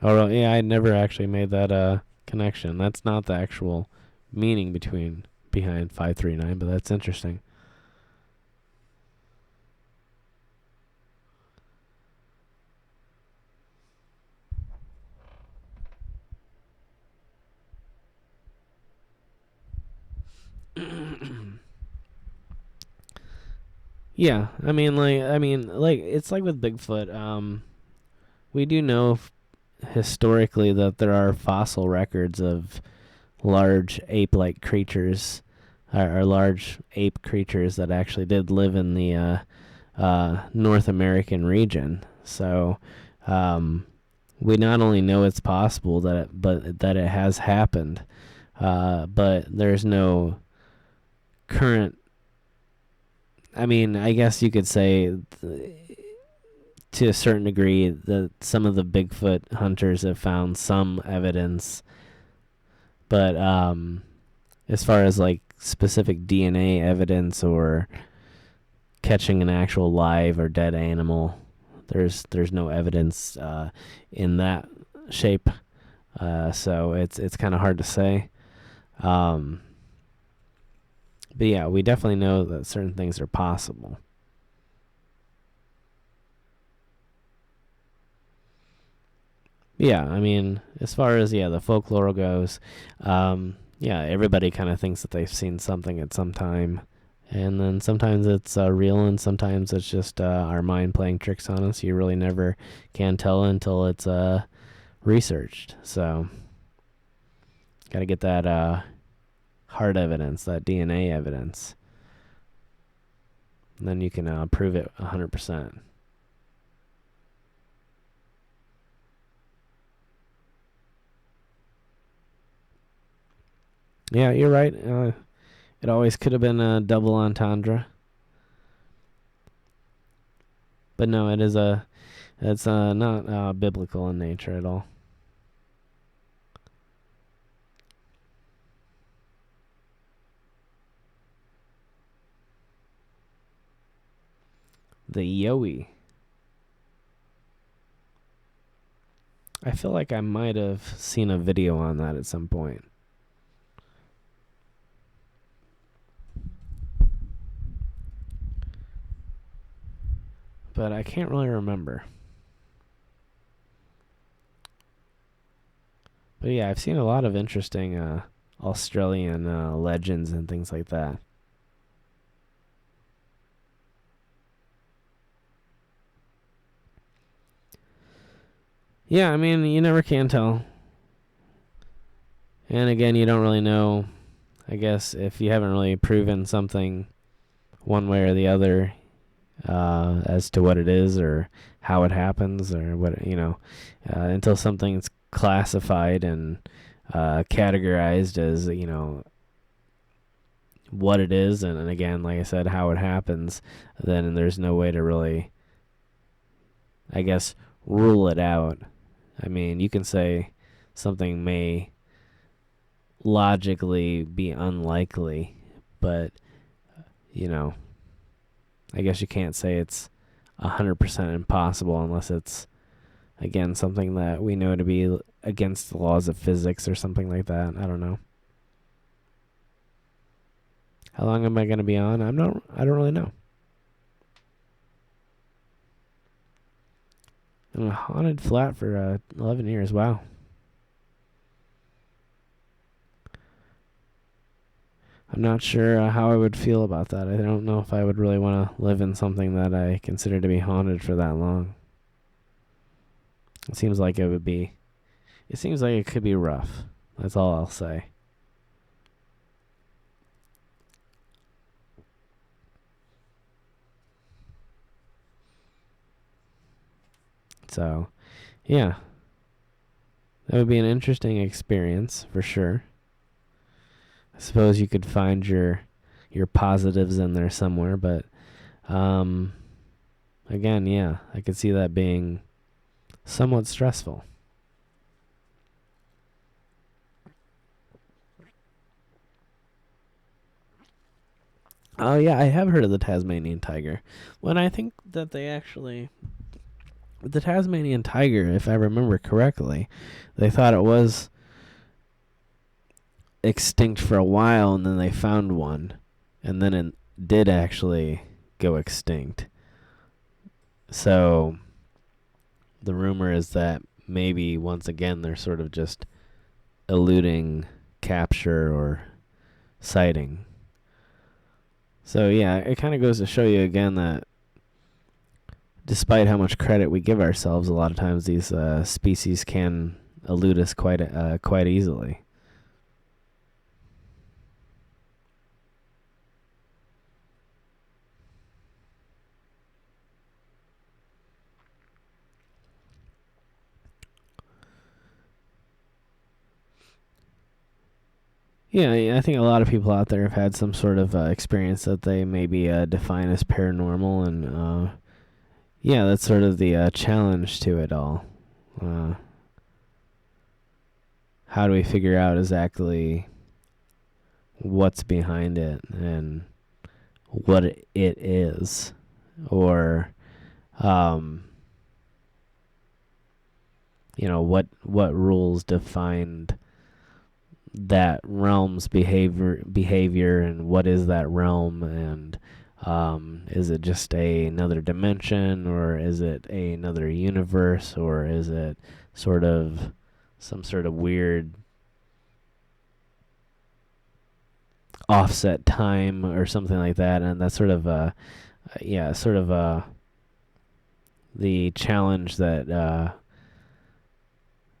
Oh, yeah, I never actually made that connection. That's not the actual meaning behind 539, but that's interesting. Yeah, I mean, it's like with Bigfoot. We do know historically that there are fossil records of large ape-like creatures, or large ape creatures that actually did live in the North American region. So we not only know it's possible but that it has happened, but there's no current. I mean, I guess you could say to a certain degree that some of the Bigfoot hunters have found some evidence, but as far as like specific DNA evidence or catching an actual live or dead animal, there's no evidence in that shape, so it's kind of hard to say. But yeah, we definitely know that certain things are possible. Yeah, I mean, as far as the folklore goes, everybody kind of thinks that they've seen something at some time, and then sometimes it's real, and sometimes it's just our mind playing tricks on us. You really never can tell until it's researched. So, got to get that hard evidence, that DNA evidence. And then you can prove it 100%. Yeah, you're right. It always could have been a double entendre. But no, it's not biblical in nature at all. The Yowie. I feel like I might have seen a video on that at some point. But I can't really remember. But yeah, I've seen a lot of interesting Australian legends and things like that. Yeah, I mean, you never can tell. And again, you don't really know, I guess, if you haven't really proven something one way or the other as to what it is or how it happens or what, until something's classified and categorized as, what it is. And again, like I said, how it happens, then there's no way to really, I guess, rule it out. I mean, you can say something may logically be unlikely, but, I guess you can't say it's 100% impossible unless it's, again, something that we know to be against the laws of physics or something like that. I don't know. How long am I going to be on? I don't really know. I'm a haunted flat for 11 years. Wow. I'm not sure how I would feel about that. I don't know if I would really want to live in something that I consider to be haunted for that long. It seems like it would be. It seems like it could be rough. That's all I'll say. So, yeah. That would be an interesting experience for sure. I suppose you could find your positives in there somewhere, but again, yeah, I could see that being somewhat stressful. Oh yeah, I have heard of the Tasmanian tiger. When I think that they actually, the Tasmanian tiger, if I remember correctly, they thought it was extinct for a while, and then they found one, and then it did actually go extinct. So the rumor is that maybe once again they're sort of just eluding capture or sighting. So yeah, it kind of goes to show you again that despite how much credit we give ourselves, a lot of times these species can elude us quite easily. Yeah, I think a lot of people out there have had some sort of experience that they maybe define as paranormal, and yeah, that's sort of the challenge to it all. How do we figure out exactly what's behind it and what it is, or what rules defined that realm's behavior and what is that realm, and is it just another dimension, or is it another universe, or is it sort of some sort of weird offset time or something like that. And that's sort of the challenge that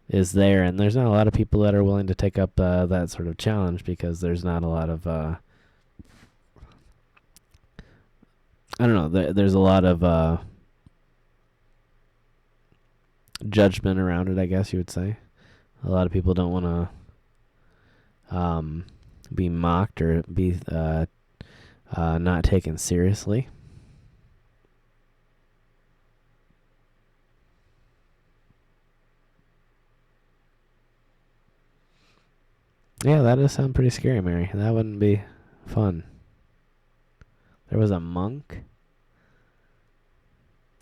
is there, and there's not a lot of people that are willing to take up that sort of challenge, because there's not a lot of I don't know, there's a lot of judgment around it, I guess you would say. A lot of people don't want to be mocked or be not taken seriously. Yeah, that does sound pretty scary, Mary. That wouldn't be fun. There was a monk.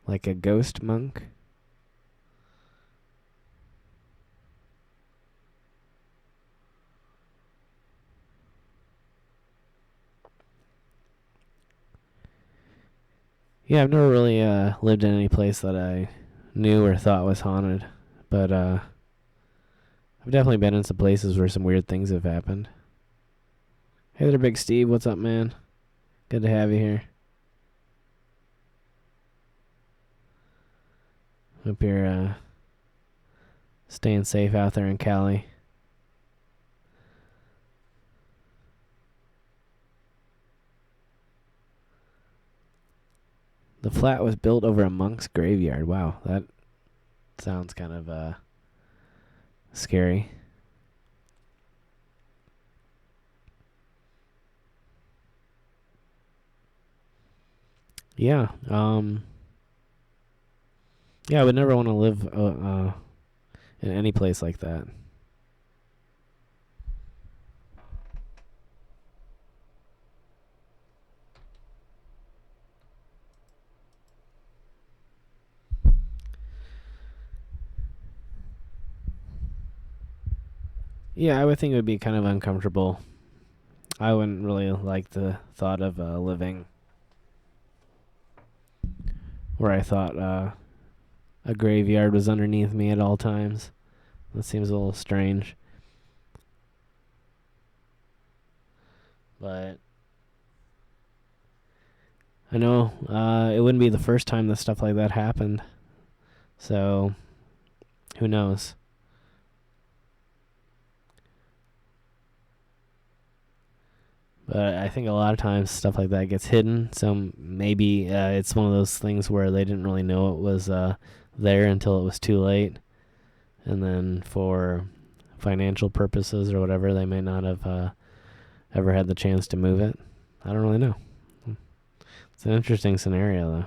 Like a ghost monk? Yeah, I've never really lived in any place that I knew or thought was haunted. But I've definitely been in some places where some weird things have happened. Hey there, Big Steve. What's up, man? Good to have you here. Hope you're staying safe out there in Cali. The flat was built over a monk's graveyard. Wow, that sounds kind of scary. Yeah. Yeah, I would never want to live in any place like that. Yeah, I would think it would be kind of uncomfortable. I wouldn't really like the thought of living where I thought a graveyard was underneath me at all times. That seems a little strange. But I know it wouldn't be the first time that stuff like that happened. So, who knows? But I think a lot of times stuff like that gets hidden. So maybe it's one of those things where they didn't really know it was there until it was too late. And then for financial purposes or whatever, they may not have ever had the chance to move it. I don't really know. It's an interesting scenario, though.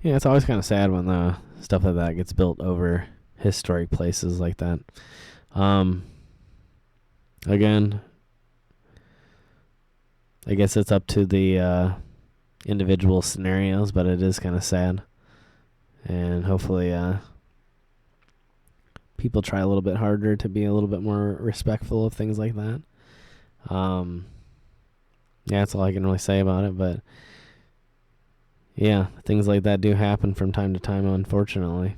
Yeah, it's always kind of sad when stuff like that gets built over historic places like that. Again, I guess it's up to the individual scenarios, but it is kind of sad. And hopefully people try a little bit harder to be a little bit more respectful of things like that. Yeah, that's all I can really say about it, but yeah, things like that do happen from time to time, unfortunately.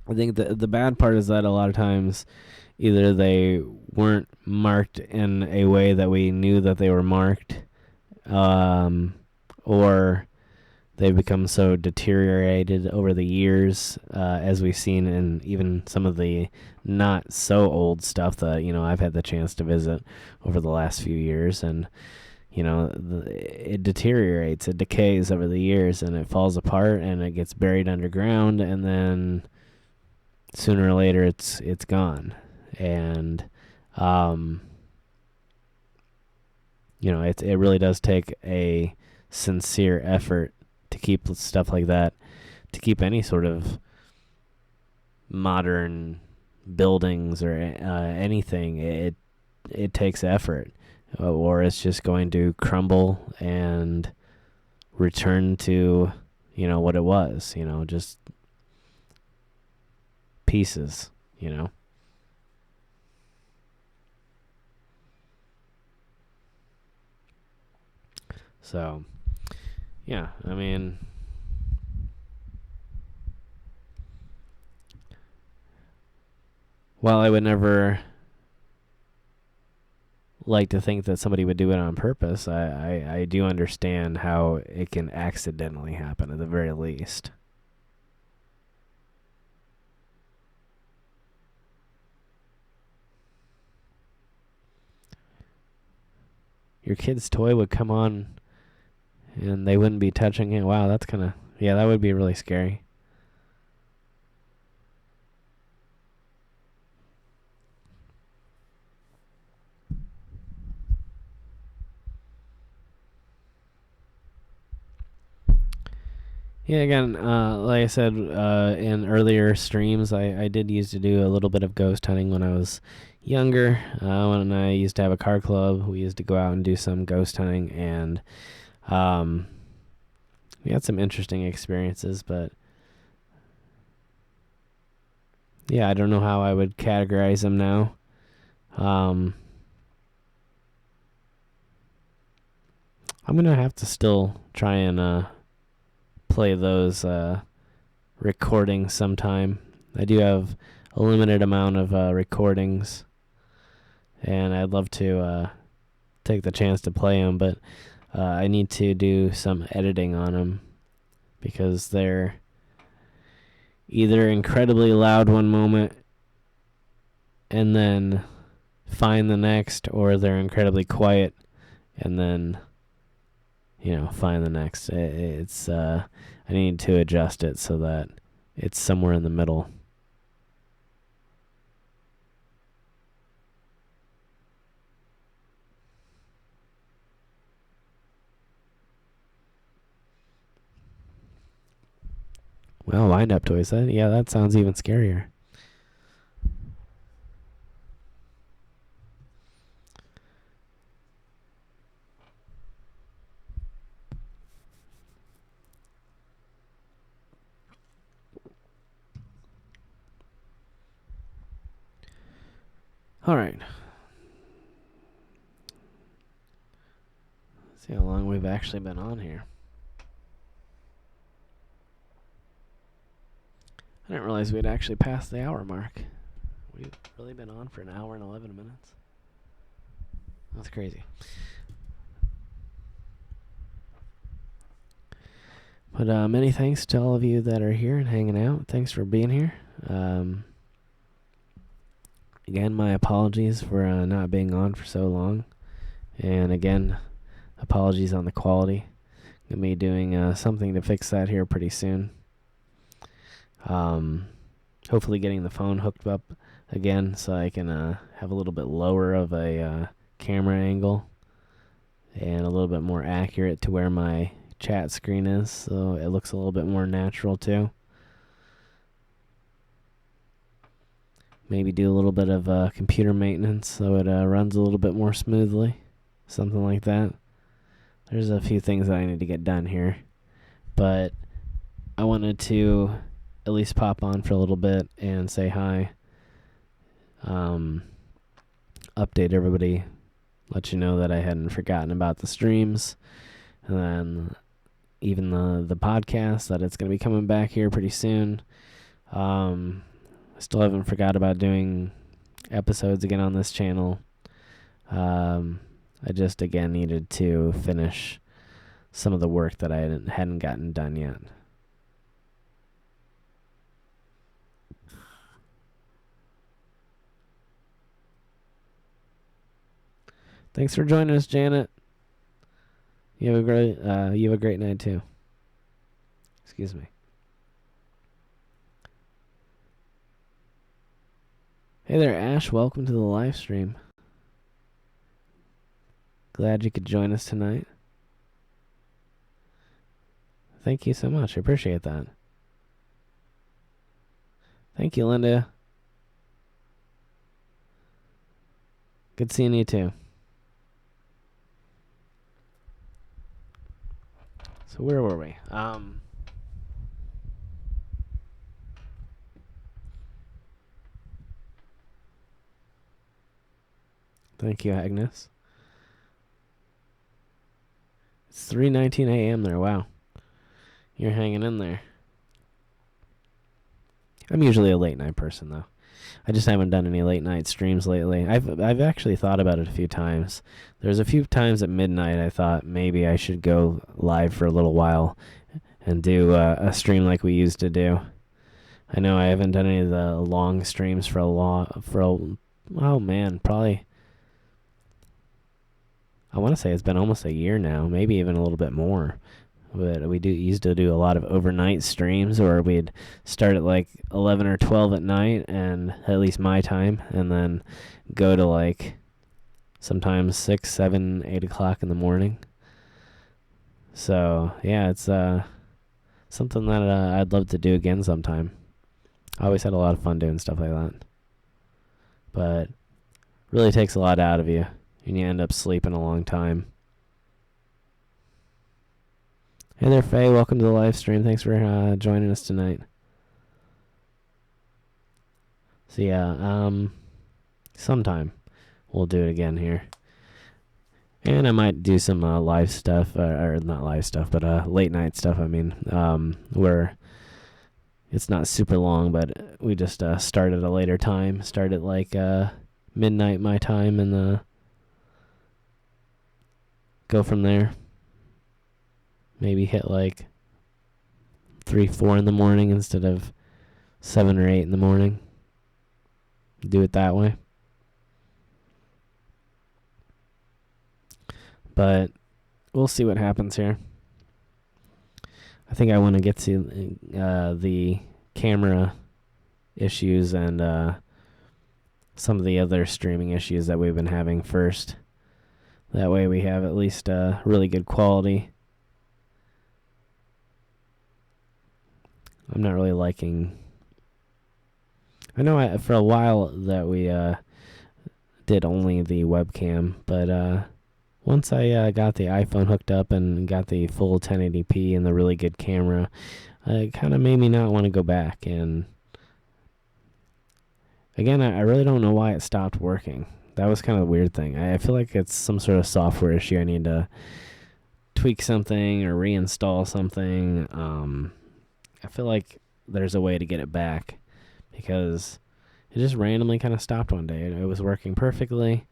I think the bad part is that a lot of times either they weren't marked in a way that we knew that they were marked, or they've become so deteriorated over the years, as we've seen in even some of the not so old stuff that I've had the chance to visit over the last few years, and it deteriorates, it decays over the years, and it falls apart, and it gets buried underground, and then sooner or later it's gone. And it really does take a sincere effort to keep stuff like that, to keep any sort of modern buildings or anything. It takes effort, or it's just going to crumble and return to what it was, just pieces. So yeah, I mean, while I would never like to think that somebody would do it on purpose, I do understand how it can accidentally happen at the very least. Your kid's toy would come on and they wouldn't be touching it. Wow, that's kind of, yeah, that would be really scary. Yeah, again, like I said in earlier streams, I did used to do a little bit of ghost hunting when I was younger. When I used to have a car club, we used to go out and do some ghost hunting, and we had some interesting experiences, but yeah, I don't know how I would categorize them now. I'm going to have to still try and play those recordings sometime. I do have a limited amount of recordings, and I'd love to take the chance to play them, but I need to do some editing on them because they're either incredibly loud one moment and then fine the next, or they're incredibly quiet and then fine the next. It's I need to adjust it so that it's somewhere in the middle. Well, wind-up toys. That sounds even scarier. All right. Let's see how long we've actually been on here. I didn't realize we'd actually passed the hour mark. We've really been on for an hour and 11 minutes. That's crazy. But many thanks to all of you that are here and hanging out. Thanks for being here. Again, my apologies for not being on for so long. And again, apologies on the quality. Gonna be doing something to fix that here pretty soon. Hopefully getting the phone hooked up again so I can have a little bit lower of a camera angle and a little bit more accurate to where my chat screen is, so it looks a little bit more natural too. Maybe do a little bit of computer maintenance so it runs a little bit more smoothly, something like that. There's a few things that I need to get done here, but I wanted to at least pop on for a little bit and say hi, update everybody, let you know that I hadn't forgotten about the streams, and then even the podcast, that it's going to be coming back here pretty soon. I still haven't forgot about doing episodes again on this channel. I just, again, needed to finish some of the work that I hadn't gotten done yet. Thanks for joining us, Janet. You have a great night too. Excuse me. Hey there, Ash. Welcome to the live stream. Glad you could join us tonight. Thank you so much. I appreciate that. Thank you, Linda. Good seeing you too. So where were we? Thank you, Agnes. It's 3:19 a.m. there. Wow. You're hanging in there. I'm usually a late night person, though. I just haven't done any late night streams lately. I've actually thought about it a few times. There's a few times at midnight I thought maybe I should go live for a little while and do a stream like we used to do. I know I haven't done any of the long streams probably, I want to say it's been almost a year now, maybe even a little bit more. But we used to do a lot of overnight streams, or we'd start at like 11 or 12 at night, and at least my time, and then go to like sometimes 6, 7, 8 o'clock in the morning. So yeah, it's something that I'd love to do again sometime. I always had a lot of fun doing stuff like that. But really takes a lot out of you, and you end up sleeping a long time. Hey there, Faye. Welcome to the live stream. Thanks for joining us tonight. So yeah, sometime we'll do it again here. And I might do some live stuff, or not live stuff, but late night stuff. I mean, where it's not super long, but we just start at a later time. Start at like midnight my time, and go from there. Maybe hit like 3, 4 in the morning instead of 7 or 8 in the morning. Do it that way. But we'll see what happens here. I think I want to get to the camera issues and some of the other streaming issues that we've been having first. That way we have at least really good quality. I'm not really liking... I know for a while that we did only the webcam, but once I got the iPhone hooked up and got the full 1080p and the really good camera, it kind of made me not want to go back. And again, I really don't know why it stopped working. That was kind of the weird thing. I feel like it's some sort of software issue. I need to tweak something or reinstall something. I feel like there's a way to get it back, because it just randomly kind of stopped one day. It was working perfectly.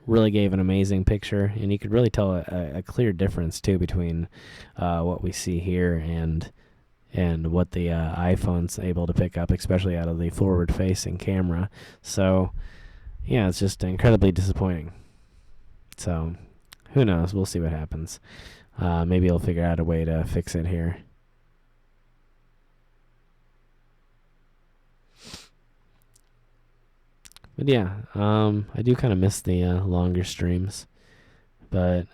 Really gave an amazing picture, and you could really tell a clear difference too between what we see here and what the iPhone's able to pick up, especially out of the forward-facing camera. So yeah, it's just incredibly disappointing. So who knows? We'll see what happens. Maybe I'll figure out a way to fix it here. But yeah, I do kind of miss the longer streams. But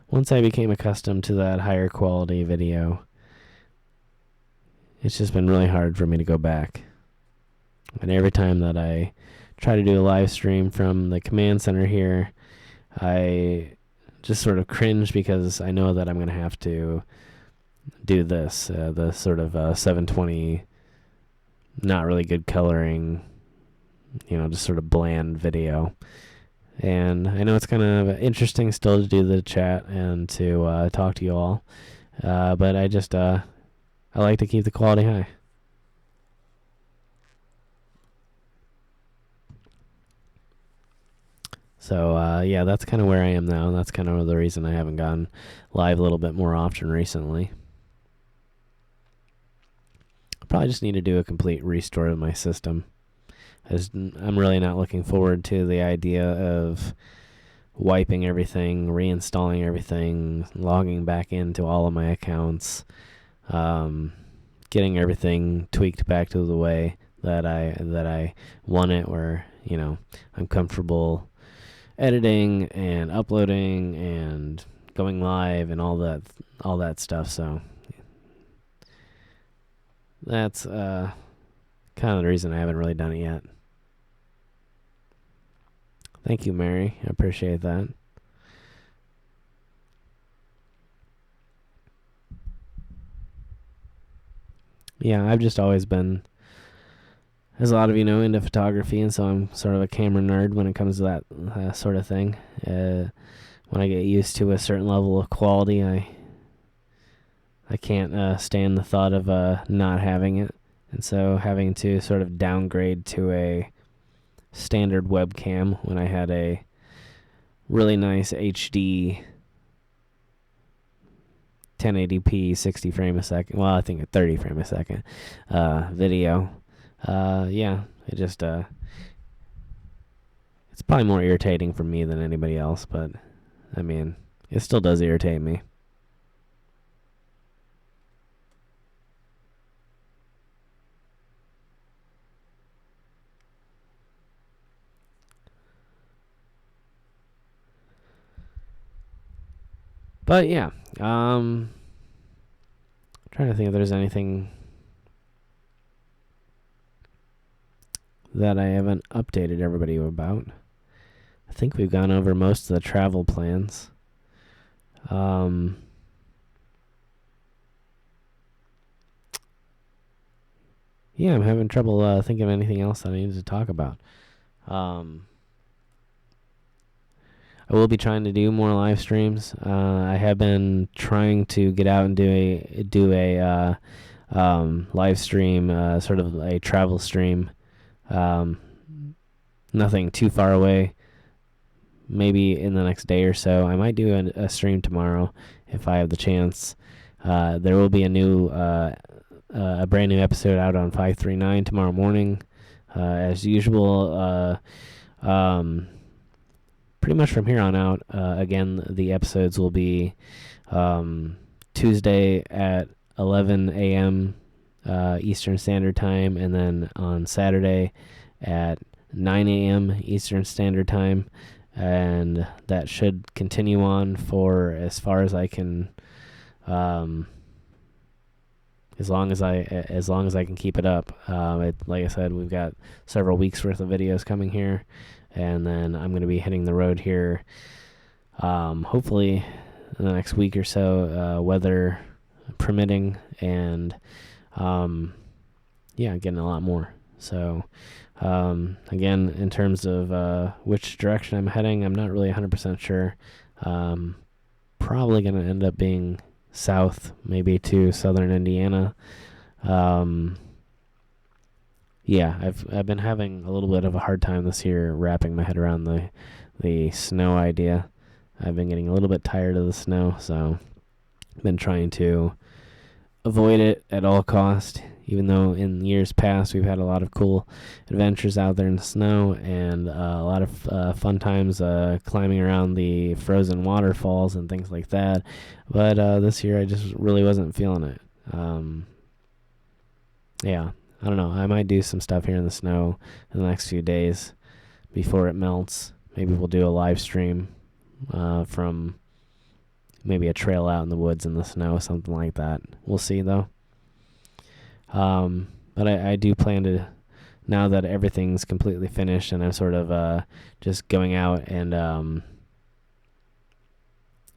once I became accustomed to that higher quality video, it's just been really hard for me to go back. And every time that I try to do a live stream from the command center here, I just sort of cringe, because I know that I'm going to have to do this, the sort of 720, not really good coloring, just sort of bland video. And I know it's kind of interesting still to do the chat and to talk to you all, but I just I like to keep the quality high. So yeah, that's kind of where I am now. That's kind of the reason I haven't gone live a little bit more often recently. I probably just need to do a complete restore of my system. I'm really not looking forward to the idea of wiping everything, reinstalling everything, logging back into all of my accounts, getting everything tweaked back to the way that I want it, where I'm comfortable editing and uploading and going live and all that stuff. So that's kind of the reason I haven't really done it yet. Thank you, Mary. I appreciate that. Yeah, I've just always been, as a lot of you know, into photography, and so I'm sort of a camera nerd when it comes to that sort of thing. When I get used to a certain level of quality, I can't stand the thought of not having it, and so having to sort of downgrade to a standard webcam when I had a really nice HD 1080p 60 frame a second, well, I think a 30 frame a second video. Yeah, it just it's probably more irritating for me than anybody else, but I mean, it still does irritate me. But yeah, trying to think if there's anything that I haven't updated everybody about. I think we've gone over most of the travel plans. Yeah, I'm having trouble thinking of anything else that I need to talk about. I will be trying to do more live streams. I have been trying to get out and do a live stream, sort of a travel stream. Nothing too far away. Maybe in the next day or so. I might do a stream tomorrow if I have the chance. There will be a brand new episode out on 539 tomorrow morning, as usual. Pretty much from here on out, again, the episodes will be Tuesday at 11 a.m. Eastern Standard Time, and then on Saturday at 9 a.m. Eastern Standard Time, and that should continue on for as far as I can, as long as I can keep it up. Like I said, we've got several weeks worth of videos coming here. And then I'm going to be hitting the road here, hopefully in the next week or so, weather permitting, and getting a lot more. So, again, in terms of which direction I'm heading, I'm not really 100% sure. Probably going to end up being south, maybe to southern Indiana. Yeah, I've been having a little bit of a hard time this year wrapping my head around the snow idea. I've been getting a little bit tired of the snow, so I've been trying to avoid it at all cost, even though in years past we've had a lot of cool adventures out there in the snow and a lot of fun times climbing around the frozen waterfalls and things like that. But this year I just really wasn't feeling it. Yeah. I don't know. I might do some stuff here in the snow in the next few days before it melts. Maybe we'll do a live stream from maybe a trail out in the woods in the snow, something like that. We'll see, though. But I do plan to, now that everything's completely finished and I'm sort of just going out and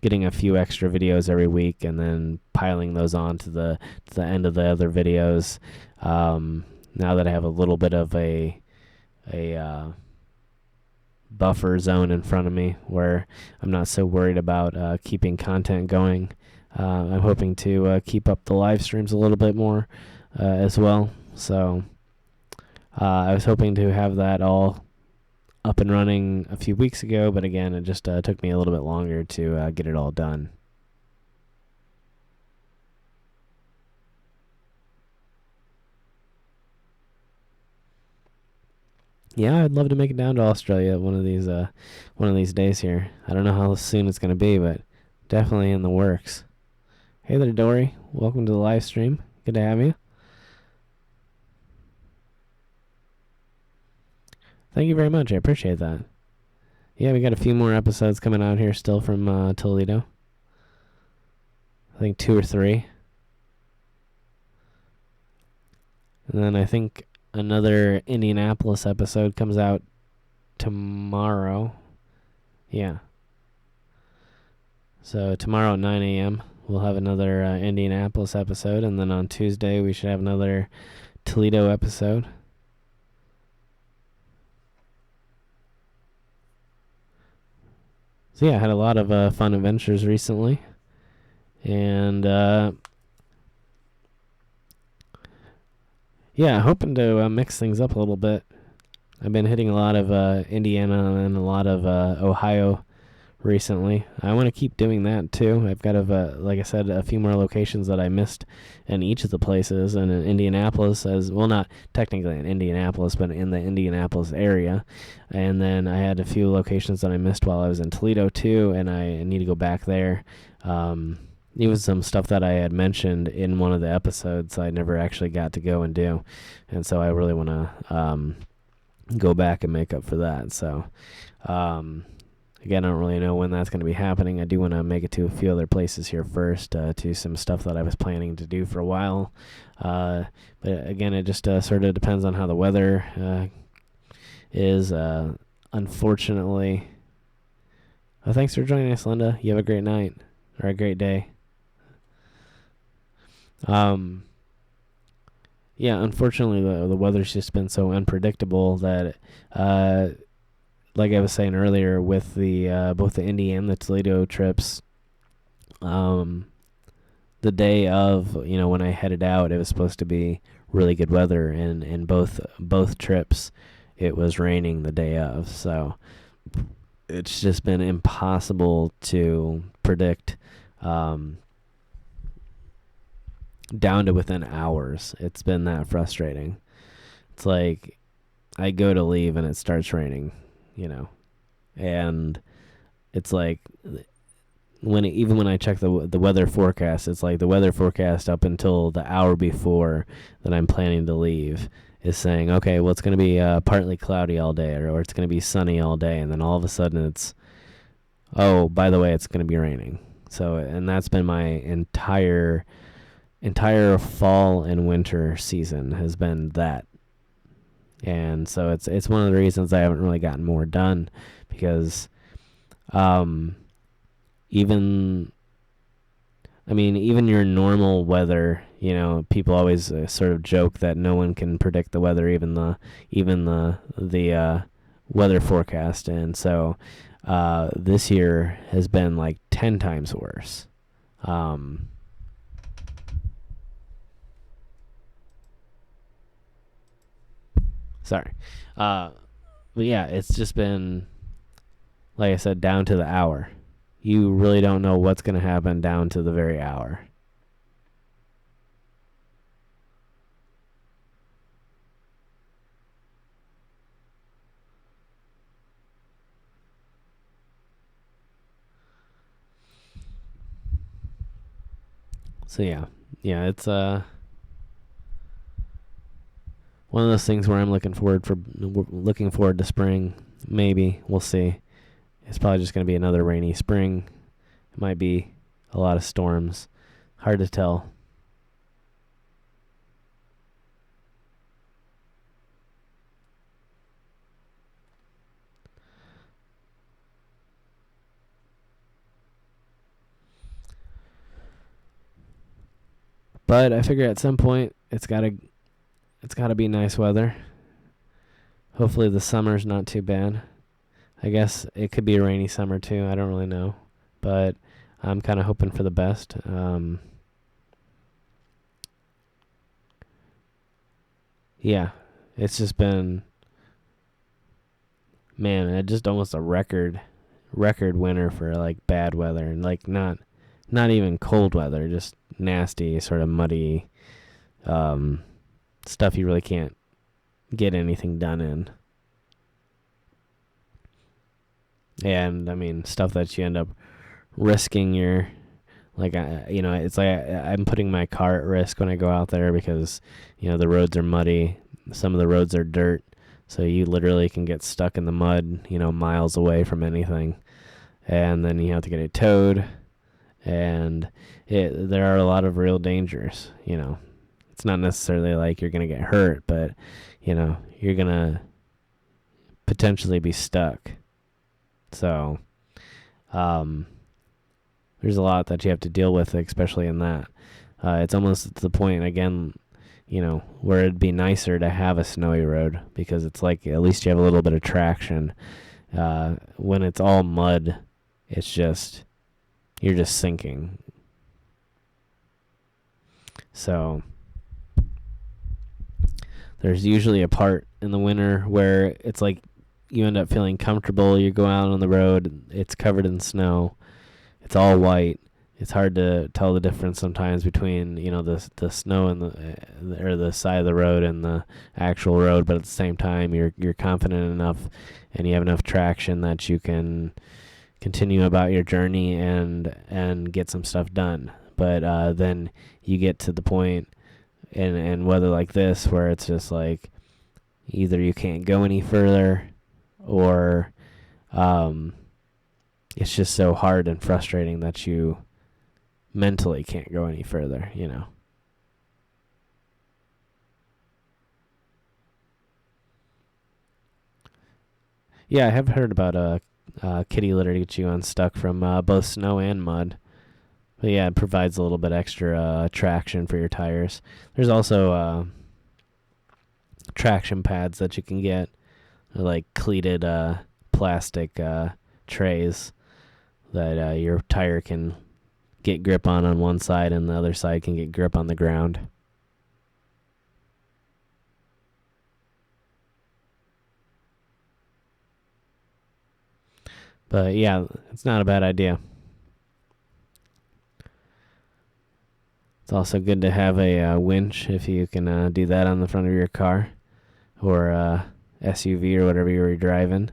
getting a few extra videos every week and then piling those on to the end of the other videos. Now that I have a little bit of a buffer zone in front of me where I'm not so worried about keeping content going, I'm hoping to keep up the live streams a little bit more as well. So I was hoping to have that all up and running a few weeks ago, but again, it just took me a little bit longer to get it all done. Yeah, I'd love to make it down to Australia one of these days here. I don't know how soon it's going to be, but definitely in the works. Hey there, Dory. Welcome to the live stream. Good to have you. Thank you very much. I appreciate that. Yeah, we got a few more episodes coming out here still from Toledo. I think 2 or 3. And then I think another Indianapolis episode comes out tomorrow. Yeah. So tomorrow at 9 a.m. we'll have another Indianapolis episode, and then on Tuesday we should have another Toledo episode. So yeah, I had a lot of fun adventures recently, and yeah, hoping to mix things up a little bit. I've been hitting a lot of Indiana and a lot of Ohio recently. I want to keep doing that too. I've got, like I said, a few more locations that I missed in each of the places, and in Indianapolis, as well, not technically in Indianapolis, but in the Indianapolis area. And then I had a few locations that I missed while I was in Toledo too, and I need to go back there. Even some stuff that I had mentioned in one of the episodes I never actually got to go and do, and so I really want to go back and make up for that. So Again, I don't really know when that's going to be happening. I do want to make it to a few other places here first, to some stuff that I was planning to do for a while. But again, it just sort of depends on how the weather is. Unfortunately, thanks for joining us, Linda. You have a great night or a great day. Yeah, unfortunately, the weather's just been so unpredictable that, like I was saying earlier, with the both the Indy and the Toledo trips, the day of, when I headed out, it was supposed to be really good weather, and in both trips, it was raining the day of. So it's just been impossible to predict. Down to within hours. It's been that frustrating. It's like I go to leave and it starts raining, and it's like even when I check the weather forecast, it's like the weather forecast up until the hour before that I'm planning to leave is saying, okay, well, it's going to be partly cloudy all day, or it's going to be sunny all day, and then all of a sudden it's, oh, by the way, it's going to be raining. So, and that's been my entire fall and winter season has been that. And so it's one of the reasons I haven't really gotten more done, because even your normal weather, people always sort of joke that no one can predict the weather, even the weather forecast. And so this year has been like 10 times worse. Sorry. But yeah, it's just been, like I said, down to the hour. You really don't know what's going to happen down to the very hour. So yeah, it's one of those things where I'm looking forward to spring. Maybe we'll see. It's probably just going to be another rainy spring. It might be a lot of storms. Hard to tell. But I figure at some point it's got to be nice weather. Hopefully the summer's not too bad. I guess it could be a rainy summer too. I don't really know, but I'm kind of hoping for the best. Yeah, it's just been, man, it just almost a record winter for like bad weather, and like not even cold weather, just nasty, sort of muddy stuff you really can't get anything done in. And I mean, stuff that you end up risking your, like, it's like I'm putting my car at risk when I go out there, because the roads are muddy. Some of the roads are dirt, so you literally can get stuck in the mud, miles away from anything, and then you have to get it towed. And there are a lot of real dangers. It's not necessarily like you're gonna get hurt, but you're gonna potentially be stuck. So there's a lot that you have to deal with, especially in that. It's almost to the point, again, where it'd be nicer to have a snowy road, because it's like at least you have a little bit of traction. When it's all mud, it's just, you're just sinking. So there's usually a part in the winter where it's like you end up feeling comfortable. You go out on the road, it's covered in snow, it's all white. It's hard to tell the difference sometimes between the snow and the side of the road and the actual road, but at the same time you're confident enough and you have enough traction that you can continue about your journey and get some stuff done. But then you get to the point in weather like this where it's just like either you can't go any further, or it's just so hard and frustrating that you mentally can't go any further, you know. Yeah, I have heard about kitty litter to get you unstuck from both snow and mud. But yeah, it provides a little bit extra traction for your tires. There's also traction pads that you can get, like cleated plastic trays that your tire can get grip on one side and the other side can get grip on the ground. But yeah, it's not a bad idea. It's also good to have a winch if you can do that on the front of your car or SUV or whatever you're driving.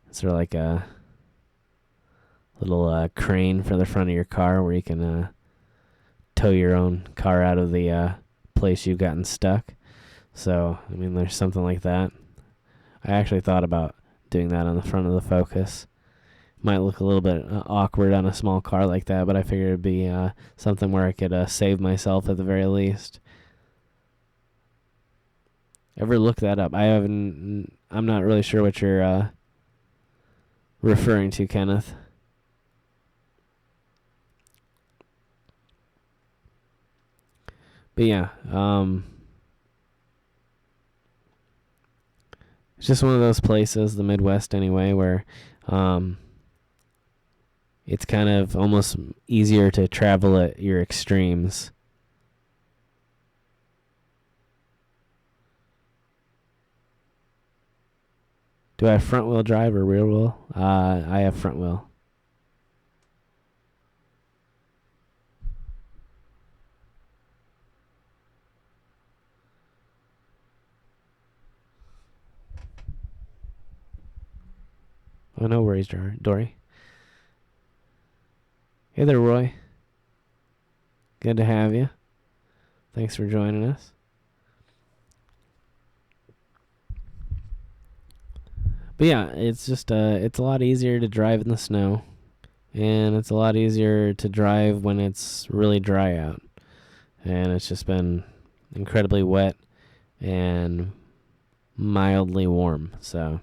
It's sort of like a little crane for the front of your car where you can tow your own car out of the place you've gotten stuck. So, I mean, there's something like that. I actually thought about doing that on the front of the Focus. Might look a little bit awkward on a small car like that, but I figured it'd be something where I could save myself at the very least. Ever look that up? I'm not really sure what you're referring to, Kenneth. But yeah, it's just one of those places, the Midwest anyway, where it's kind of almost easier to travel at your extremes. Do I have front wheel drive or rear wheel? I have front wheel. Oh, no worries, Dory. Hey there, Roy. Good to have you. Thanks for joining us. But yeah, it's just it's a lot easier to drive in the snow, and it's a lot easier to drive when it's really dry out, and it's just been incredibly wet and mildly warm. So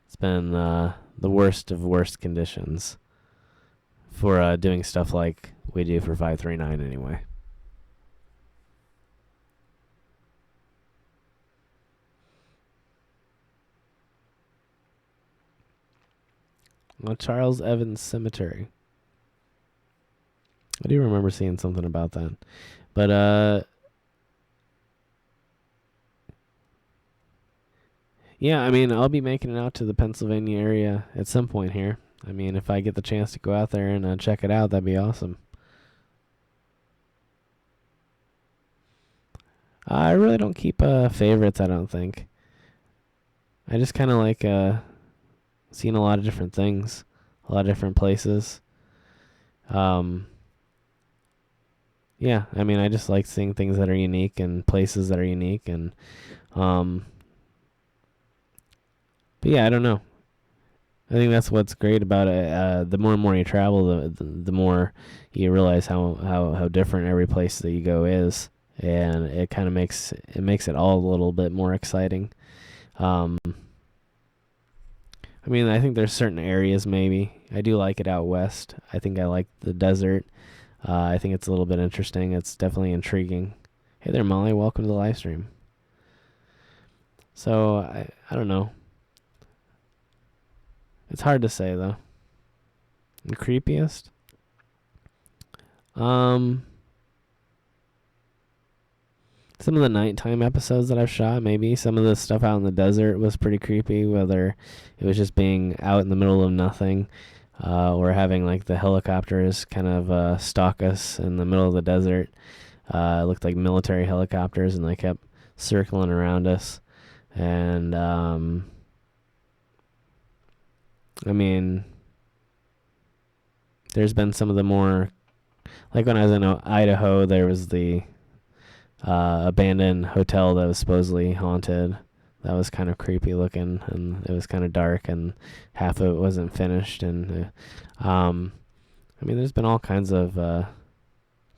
it's been the worst of worst conditions for doing stuff like we do for 539 anyway. Well, Charles Evans Cemetery. I do remember seeing something about that. But yeah, I mean, I'll be making it out to the Pennsylvania area at some point here. I mean, if I get the chance to go out there and check it out, that'd be awesome. I really don't keep favorites, I don't think. I just kind of like seeing a lot of different things, a lot of different places. Yeah, I mean, I just like seeing things that are unique and places that are unique. And but yeah, I don't know. I think that's what's great about it. The more and more you travel, the more you realize how different every place that you go is, and it kind of makes it all a little bit more exciting. I mean, I think there's certain areas maybe. I do like it out west. I think I like the desert. I think it's a little bit interesting. It's definitely intriguing. Hey there, Molly. Welcome to the live stream. So, I don't know. It's hard to say, though. The creepiest? Some of the nighttime episodes that I've shot, maybe. Some of the stuff out in the desert was pretty creepy, whether it was just being out in the middle of nothing, or having like the helicopters kind of stalk us in the middle of the desert. It looked like military helicopters, and they kept circling around us. And I mean, there's been some of the more, like when I was in Idaho, there was the abandoned hotel that was supposedly haunted. That was kind of creepy looking, and it was kind of dark, and half of it wasn't finished. And I mean, there's been all kinds of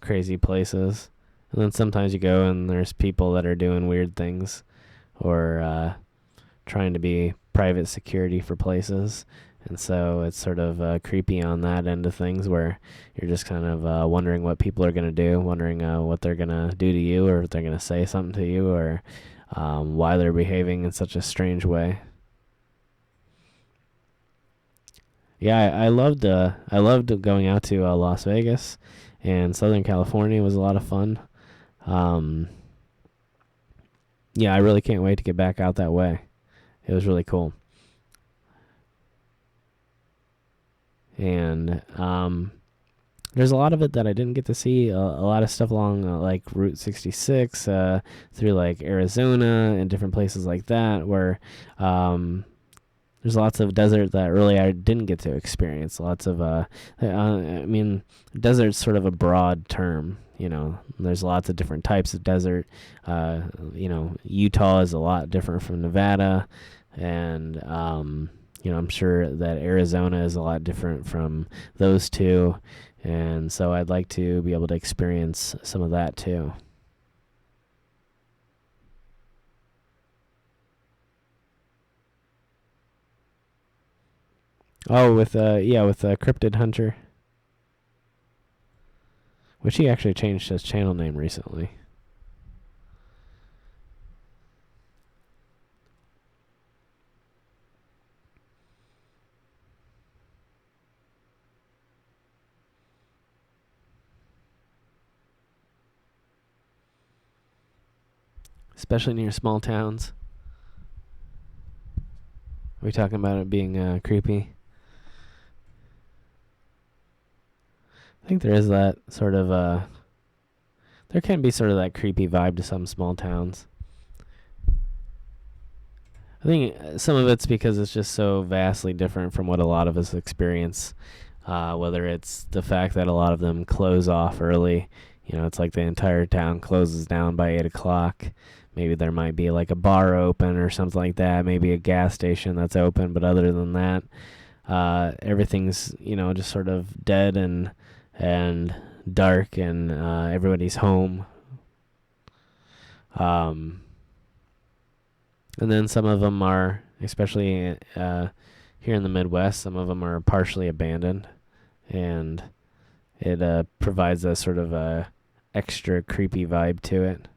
crazy places, and then sometimes you go and there's people that are doing weird things, or trying to be private security for places. And so it's sort of creepy on that end of things, where you're just kind of wondering what people are going to do, wondering what they're going to do to you, or if they're going to say something to you, or why they're behaving in such a strange way. Yeah, I loved going out to Las Vegas, and Southern California was a lot of fun. Um, yeah, I really can't wait to get back out that way. It was really cool. And there's a lot of it that I didn't get to see. A lot of stuff along like Route 66 through like Arizona and different places like that, where there's lots of desert that really I didn't get to experience. Lots of I mean, desert's sort of a broad term. There's lots of different types of desert. Utah is a lot different from Nevada, and I'm sure that Arizona is a lot different from those two, and so I'd like to be able to experience some of that too. Oh, with Cryptid Hunter, which he actually changed his channel name recently. Especially near small towns. Are we talking about it being creepy? I think there is that sort of there can be sort of that creepy vibe to some small towns. I think some of it's because it's just so vastly different from what a lot of us experience. Whether it's the fact that a lot of them close off early, it's like the entire town closes down by 8 o'clock. Maybe there might be like a bar open or something like that. Maybe a gas station that's open, but other than that, everything's just sort of dead and dark, and everybody's home. Um, and then some of them are, especially here in the Midwest, some of them are partially abandoned, and it provides a sort of a extra creepy vibe to it.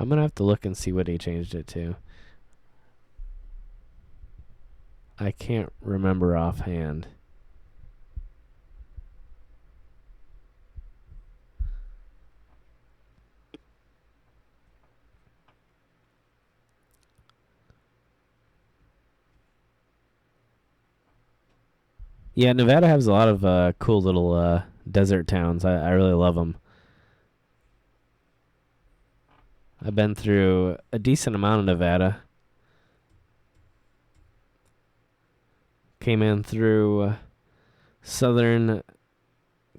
I'm gonna have to look and see what he changed it to. I can't remember offhand. Yeah, Nevada has a lot of cool little desert towns. I really love them. I've been through a decent amount of Nevada. Came in through southern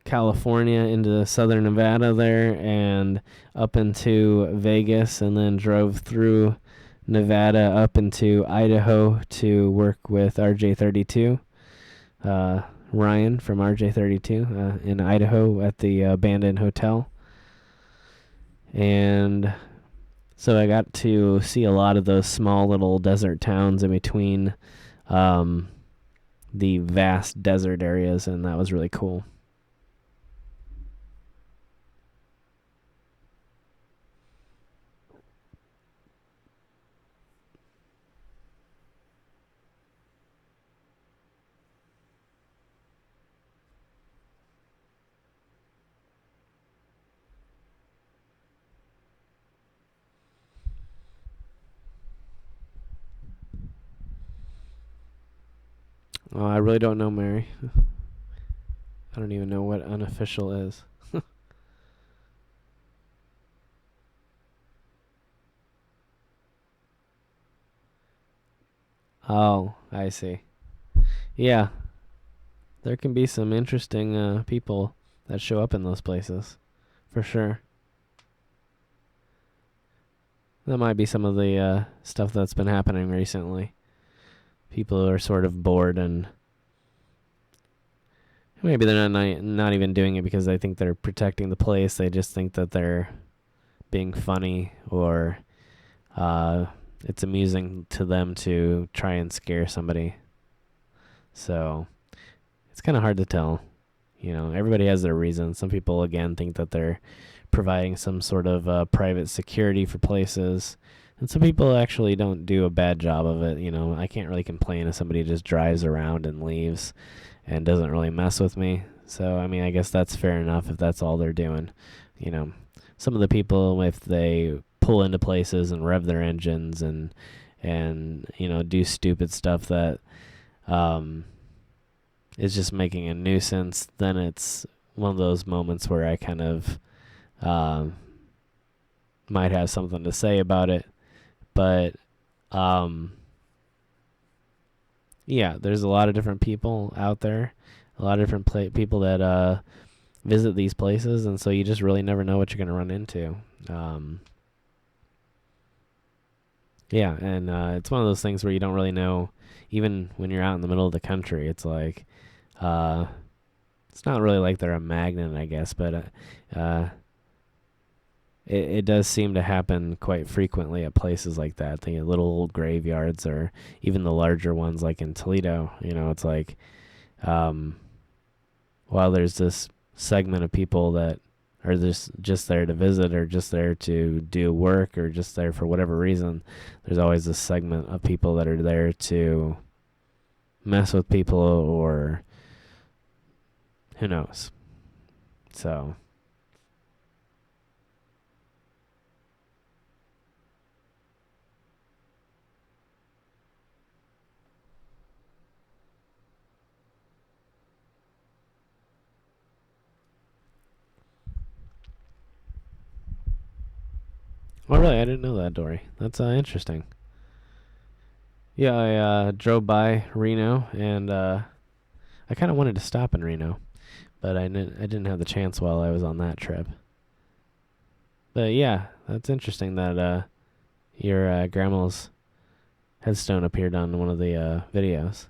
California into southern Nevada there, and up into Vegas, and then drove through Nevada up into Idaho to work with RJ32. Ryan from RJ32 in Idaho at the abandoned hotel. And so I got to see a lot of those small little desert towns in between the vast desert areas, and that was really cool. Oh, I really don't know, Mary. I don't even know what unofficial is. Oh, I see. Yeah, there can be some interesting people that show up in those places, for sure. That might be some of the stuff that's been happening recently. People are sort of bored, and maybe they're not even doing it because they think they're protecting the place. They just think that they're being funny, or it's amusing to them to try and scare somebody. So it's kind of hard to tell. Everybody has their reasons. Some people, again, think that they're providing some sort of private security for places. And some people actually don't do a bad job of it. I can't really complain if somebody just drives around and leaves and doesn't really mess with me. So, I guess that's fair enough if that's all they're doing. Some of the people, if they pull into places and rev their engines and do stupid stuff that is just making a nuisance, then it's one of those moments where I kind of might have something to say about it. But yeah, there's a lot of different people out there, a lot of different people that visit these places, and so you just really never know what you're going to run into. Yeah, and it's one of those things where you don't really know, even when you're out in the middle of the country. It's like, it's not really like they're a magnet, I guess, but it does seem to happen quite frequently at places like that. The little old graveyards, or even the larger ones like in Toledo. It's like, while there's this segment of people that are just there to visit, or just there to do work, or just there for whatever reason, there's always this segment of people that are there to mess with people, or who knows. So oh, really? I didn't know that, Dory. That's interesting. Yeah, I drove by Reno, and I kind of wanted to stop in Reno, but I didn't have the chance while I was on that trip. But yeah, that's interesting that your grandma's headstone appeared on one of the videos.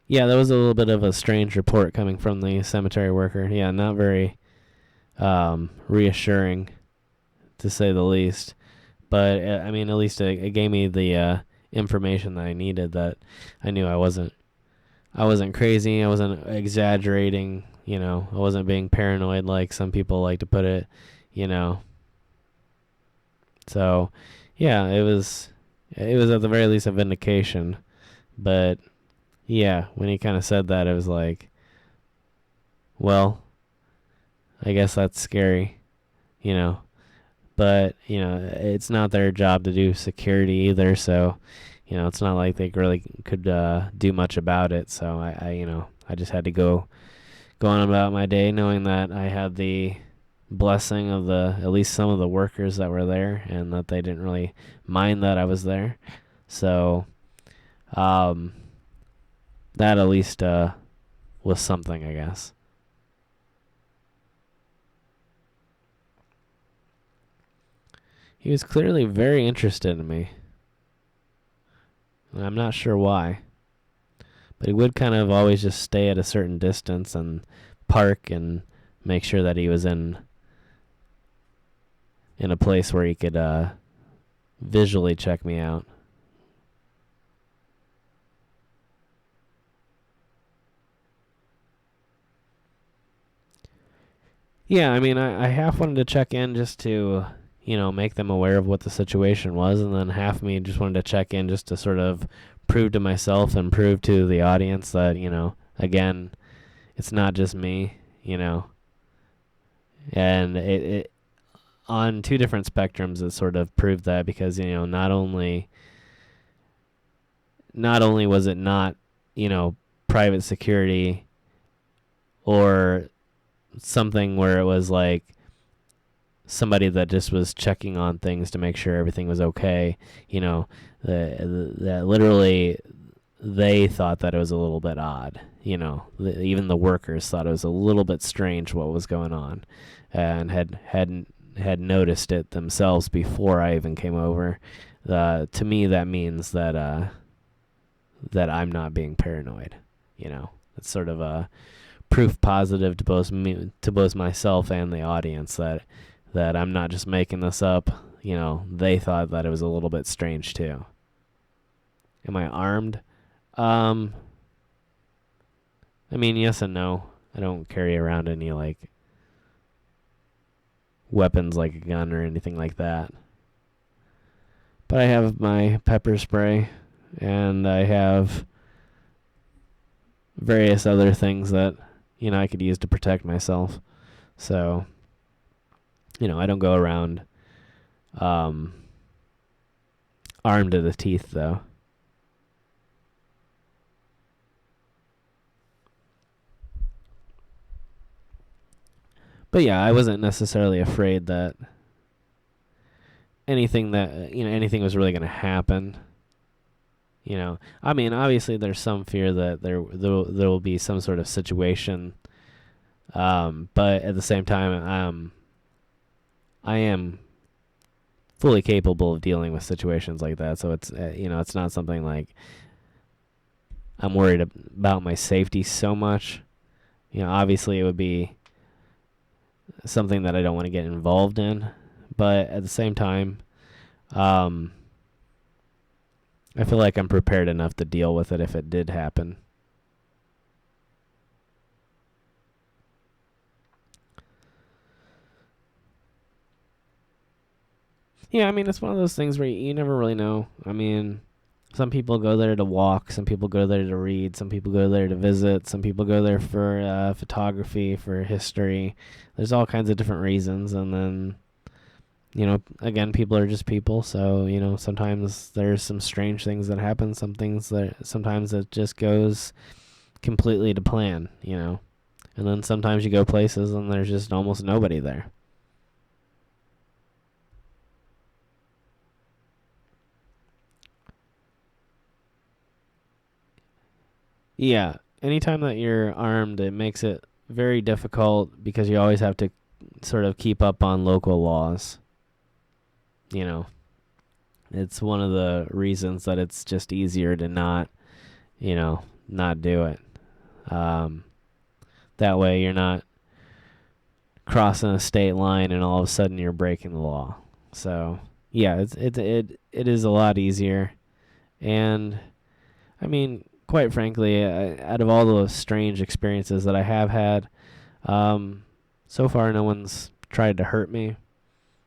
Yeah, that was a little bit of a strange report coming from the cemetery worker. Yeah, not very reassuring, to say the least. But at least it gave me the information that I needed. That I knew I wasn't crazy. I wasn't exaggerating. I wasn't being paranoid like some people like to put it. So, yeah, it was at the very least a vindication. But yeah, when he kind of said that, it was like, well, I guess that's scary, But, it's not their job to do security either, so, it's not like they really could do much about it. So I just had to go on about my day, knowing that I had the blessing of at least some of the workers that were there, and that they didn't really mind that I was there. So, that at least was something, I guess. He was clearly very interested in me. And I'm not sure why. But he would kind of always just stay at a certain distance and park and make sure that he was in a place where he could visually check me out. Yeah, I half wanted to check in just to, make them aware of what the situation was, and then half me just wanted to check in just to sort of prove to myself and prove to the audience that, again, it's not just me, And it on two different spectrums, it sort of proved that, because, not only was it not, private security or something where it was like somebody that just was checking on things to make sure everything was okay. That literally they thought that it was a little bit odd. Even the workers thought it was a little bit strange what was going on, and had noticed it themselves before I even came over. To me, that means that that I'm not being paranoid. It's sort of a proof positive to both myself and the audience that I'm not just making this up. They thought that it was a little bit strange too. Am I armed? I mean, yes and no. I don't carry around any weapons like a gun or anything like that. But I have my pepper spray, and I have various other things that I could use to protect myself. So, I don't go around armed to the teeth, though. But yeah, I wasn't necessarily afraid that anything was really going to happen. I mean, obviously there's some fear that there will be some sort of situation, but at the same time, I am fully capable of dealing with situations like that. So it's it's not something like I'm worried about my safety so much. Obviously it would be something that I don't want to get involved in, but at the same time, I feel like I'm prepared enough to deal with it if it did happen. Yeah, I mean, it's one of those things where you never really know. I mean, some people go there to walk, some people go there to read, some people go there to visit, some people go there for photography, for history. There's all kinds of different reasons, and then, again, people are just people, so, sometimes there's some strange things that happen, sometimes it just goes completely to plan, and then sometimes you go places and there's just almost nobody there. Yeah, anytime that you're armed, it makes it very difficult because you always have to sort of keep up on local laws. It's one of the reasons that it's just easier to not do it. That way you're not crossing a state line and all of a sudden you're breaking the law. So yeah, it is a lot easier, and I mean, quite frankly, out of all the strange experiences that I have had, so far no one's tried to hurt me.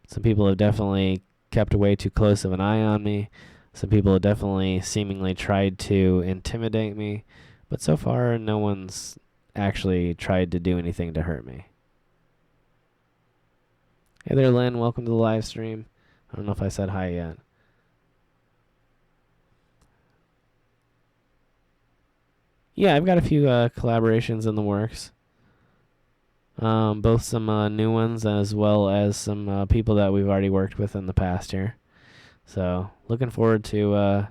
Some people have definitely kept way too close of an eye on me. Some people have definitely seemingly tried to intimidate me, but so far no one's actually tried to do anything to hurt me. Hey there, Lynn. Welcome to the live stream. I don't know if I said hi yet. Yeah, I've got a few collaborations in the works. Both some new ones as well as some people that we've already worked with in the past here. So looking forward to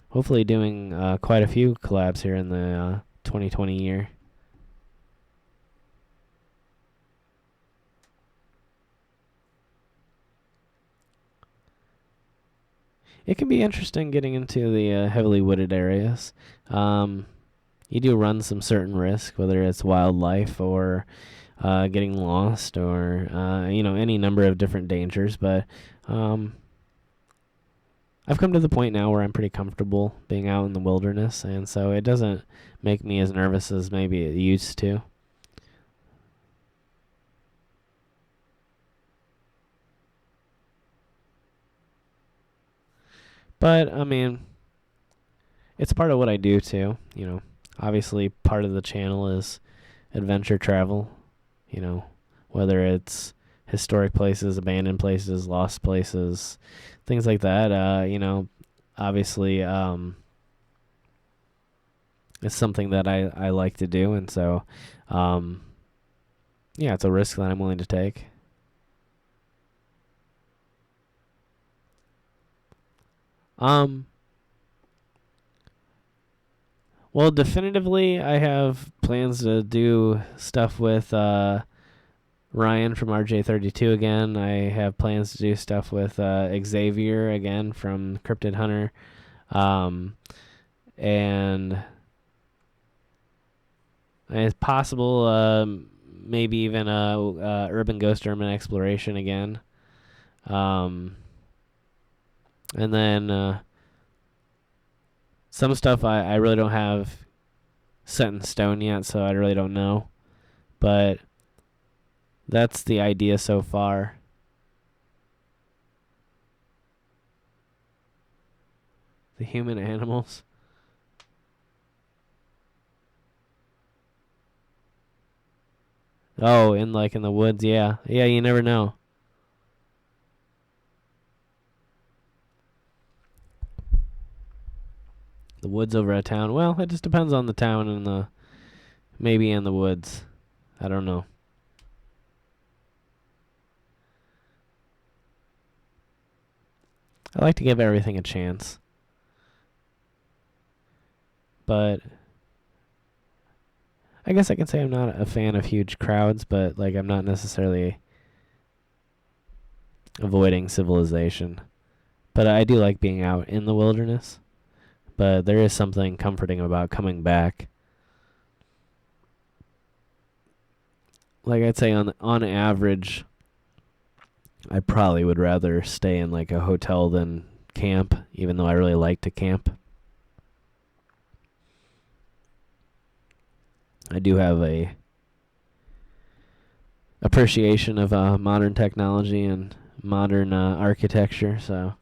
hopefully doing quite a few collabs here in the 2020 year. It can be interesting getting into the heavily wooded areas. You do run some certain risk, whether it's wildlife or getting lost or any number of different dangers. But I've come to the point now where I'm pretty comfortable being out in the wilderness, and so it doesn't make me as nervous as maybe it used to. But I mean, it's part of what I do too. Obviously part of the channel is adventure travel. Whether it's historic places, abandoned places, lost places, things like that. Obviously, it's something that I like to do, and so, yeah, it's a risk that I'm willing to take. Um, well, definitively, I have plans to do stuff with Ryan from RJ32 again. I have plans to do stuff with Xavier again from Cryptid Hunter. And it's possible, maybe even Urban Ghost Urban Exploration again. And then some stuff I really don't have set in stone yet, so I really don't know. But that's the idea so far. The human animals. Oh, in the woods, yeah. Yeah, you never know. The woods over a town. Well, it just depends on the town and maybe in the woods. I don't know. I like to give everything a chance. But I guess I can say I'm not a fan of huge crowds, but I'm not necessarily avoiding civilization. But I do like being out in the wilderness. But there is something comforting about coming back. I'd say on average, I probably would rather stay in a hotel than camp, even though I really like to camp. I do have a appreciation of modern technology and modern architecture, so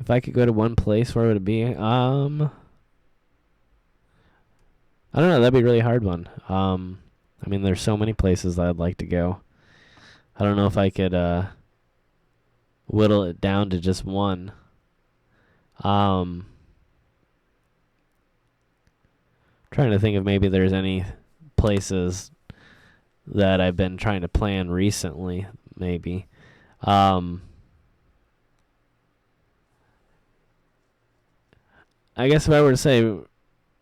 if I could go to one place, where would it be? I don't know. That'd be a really hard one. I mean, there's so many places that I'd like to go. I don't know if I could whittle it down to just one. Trying to think if maybe there's any places that I've been trying to plan recently, maybe. I guess if I were to say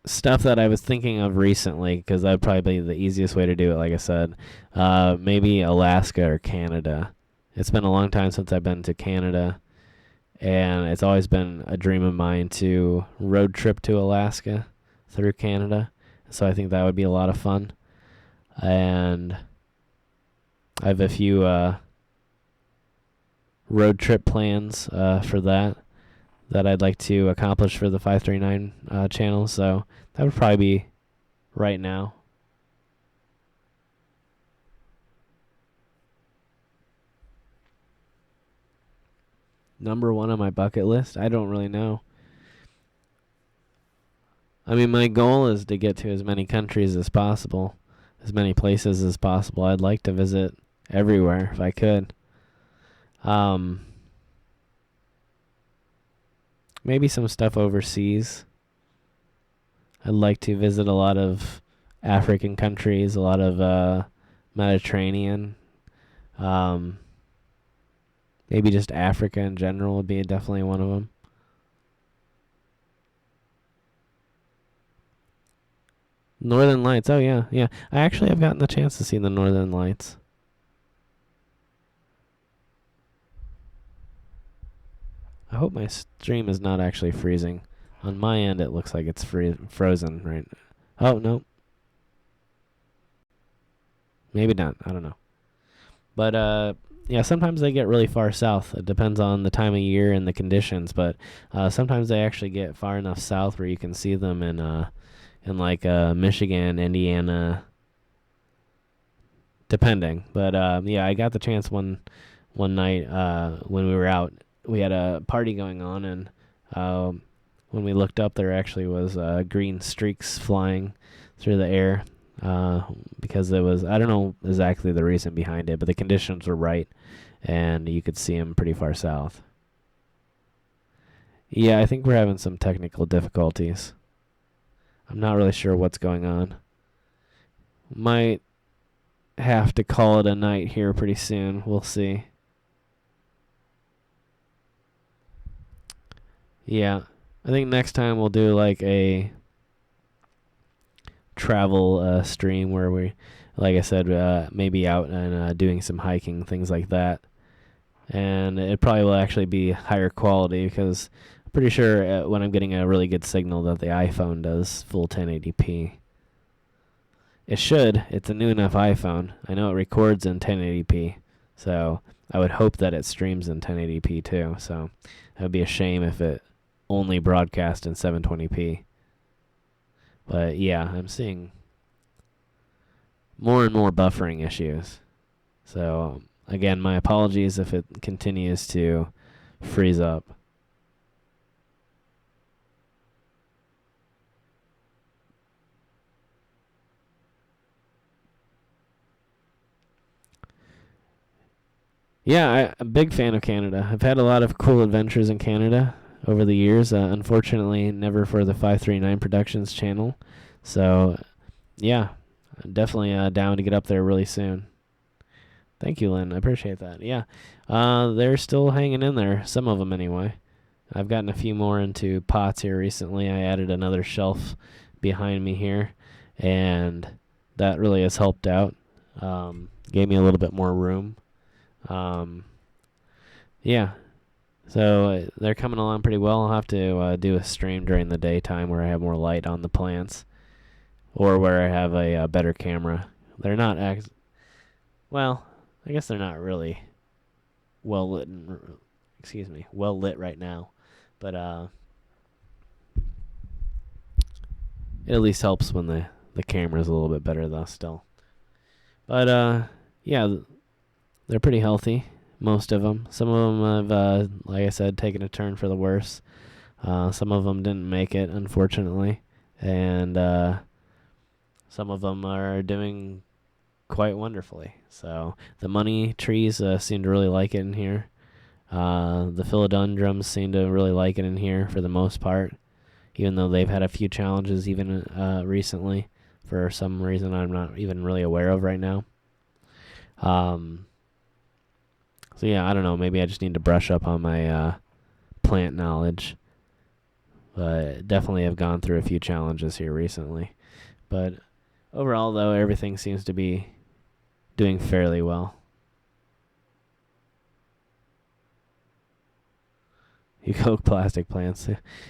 stuff that I was thinking of recently, because that'd probably be the easiest way to do it, like I said, maybe Alaska or Canada. It's been a long time since I've been to Canada, and it's always been a dream of mine to road trip to Alaska through Canada. So I think that would be a lot of fun. And I have a few road trip plans for that I'd like to accomplish for the 539 channel. So that would probably be right now. Number one on my bucket list? I don't really know. I mean, my goal is to get to as many countries as possible, as many places as possible. I'd like to visit everywhere if I could. Maybe some stuff overseas. I'd like to visit a lot of African countries, a lot of Mediterranean. Maybe just Africa in general would be definitely one of them. Northern Lights. Oh, yeah, yeah. I actually have gotten the chance to see the Northern Lights. I hope my stream is not actually freezing. On my end, it looks like it's frozen right now. Oh, no. Maybe not. I don't know. But, yeah, sometimes they get really far south. It depends on the time of year and the conditions. But sometimes they actually get far enough south where you can see them in Michigan, Indiana, depending. But yeah, I got the chance one night when we were out. We had a party going on, and when we looked up, there actually was green streaks flying through the air because it was, I don't know exactly the reason behind it, but the conditions were right, and you could see them pretty far south. Yeah, I think we're having some technical difficulties. I'm not really sure what's going on. Might have to call it a night here pretty soon. We'll see. Yeah, I think next time we'll do like a travel stream where we, like I said, maybe out and doing some hiking, things like that. And it probably will actually be higher quality because I'm pretty sure when I'm getting a really good signal that the iPhone does full 1080p. It should. It's a new enough iPhone. I know it records in 1080p, so I would hope that it streams in 1080p too. So it would be a shame if it only broadcast in 720p. But yeah, I'm seeing more and more buffering issues. So again, my apologies if it continues to freeze up. Yeah, I'm a big fan of Canada. I've had a lot of cool adventures in Canada over the years. Unfortunately, never for the 539 Productions channel. So, yeah, I'm definitely down to get up there really soon. Thank you, Lynn. I appreciate that. Yeah, they're still hanging in there. Some of them, anyway. I've gotten a few more into pots here recently. I added another shelf behind me here, and that really has helped out. Gave me a little bit more room. Yeah, so they're coming along pretty well. I'll have to do a stream during the daytime where I have more light on the plants, or where I have a better camera. They're not well, I guess they're not really well lit. Well lit right now, but it at least helps when the camera's a little bit better though still. But yeah, they're pretty healthy, most of them. Some of them have, like I said, taken a turn for the worse. Some of them didn't make it, unfortunately, and some of them are doing quite wonderfully. So the money trees seem to really like it in here. The philodendrons seem to really like it in here for the most part, even though they've had a few challenges even recently for some reason I'm not even really aware of right now. So yeah, I don't know. Maybe I just need to brush up on my plant knowledge. But definitely have gone through a few challenges here recently. But overall, though, everything seems to be doing fairly well. You cook plastic plants.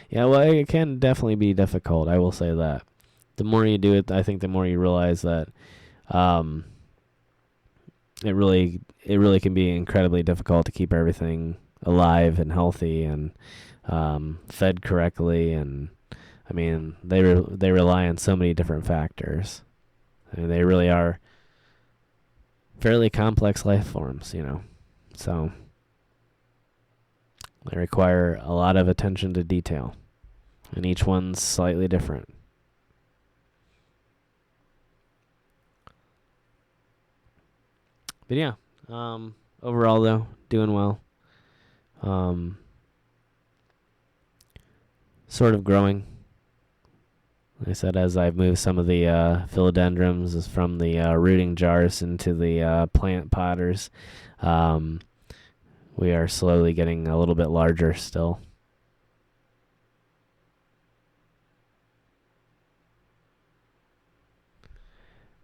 Yeah, well, it can definitely be difficult. I will say that. The more you do it, I think the more you realize that it really can be incredibly difficult to keep everything alive and healthy and fed correctly. And I mean, they rely on so many different factors. I mean, they really are fairly complex life forms, you know. So they require a lot of attention to detail, and each one's slightly different. But yeah, overall though, doing well. Sort of growing. Like I said, as I've moved some of the philodendrons from the rooting jars into the plant potters, we are slowly getting a little bit larger still.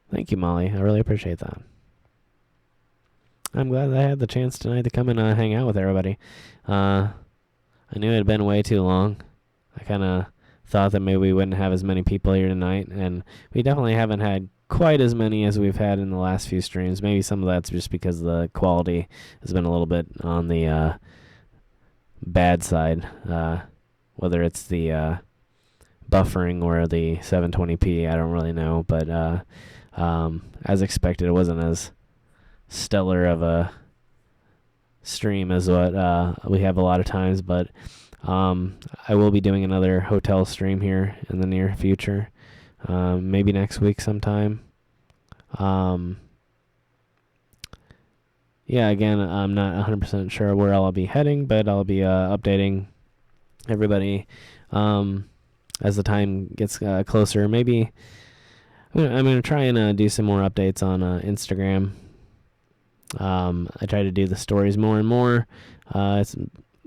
Thank you, Molly. I really appreciate that. I'm glad I had the chance tonight to come and hang out with everybody. I knew it had been way too long. I kind of thought that maybe we wouldn't have as many people here tonight, and we definitely haven't had quite as many as we've had in the last few streams. Maybe some of that's just because the quality has been a little bit on the bad side, whether it's the buffering or the 720p, I don't really know, but as expected, it wasn't as stellar of a stream as what we have a lot of times, but I will be doing another hotel stream here in the near future, maybe next week sometime. Yeah, again, I'm not 100% sure where I'll be heading, but I'll be updating everybody as the time gets closer. Maybe I'm gonna try and do some more updates on Instagram. I try to do the stories more and more. It's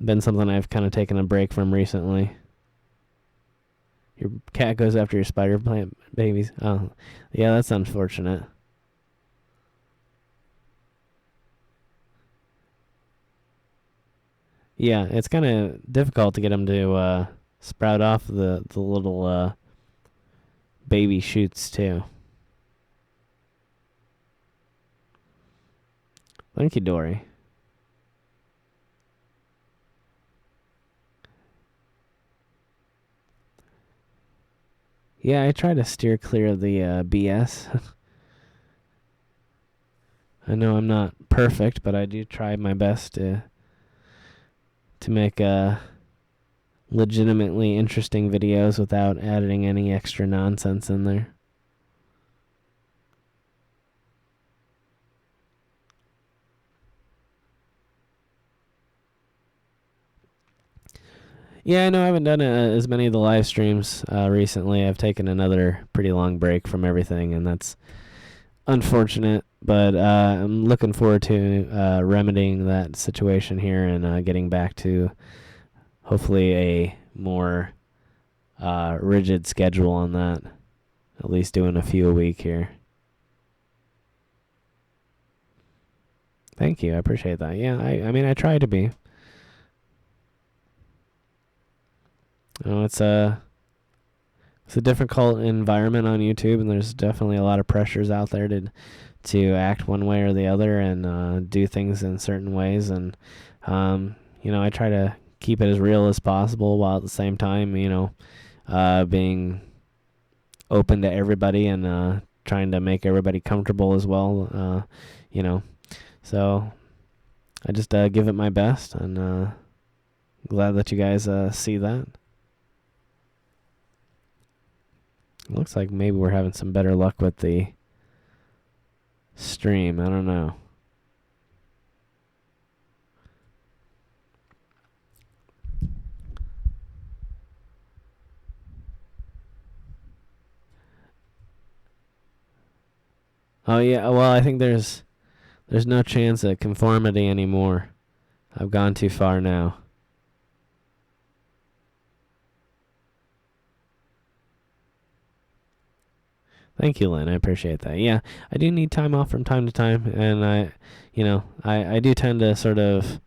been something I've kind of taken a break from recently. Your cat goes after your spider plant babies. Oh, yeah, that's unfortunate. Yeah, it's kind of difficult to get them to sprout off the little baby shoots too. Thank you, Dory. Yeah, I try to steer clear of the BS. I know I'm not perfect, but I do try my best to make legitimately interesting videos without adding any extra nonsense in there. Yeah, I know I haven't done as many of the live streams recently. I've taken another pretty long break from everything, and that's unfortunate. But I'm looking forward to remedying that situation here and getting back to hopefully a more rigid schedule on that. At least doing a few a week here. Thank you. I appreciate that. Yeah, I mean, I try to be. It's a difficult environment on YouTube, and there's definitely a lot of pressures out there to act one way or the other and do things in certain ways. And I try to keep it as real as possible while at the same time, being open to everybody and trying to make everybody comfortable as well. So I just give it my best, and glad that you guys see that. Looks like maybe we're having some better luck with the stream. I don't know. Oh yeah, well I think there's no chance at conformity anymore. I've gone too far now. Thank you, Lynn. I appreciate that. Yeah, I do need time off from time to time, and I do tend to sort of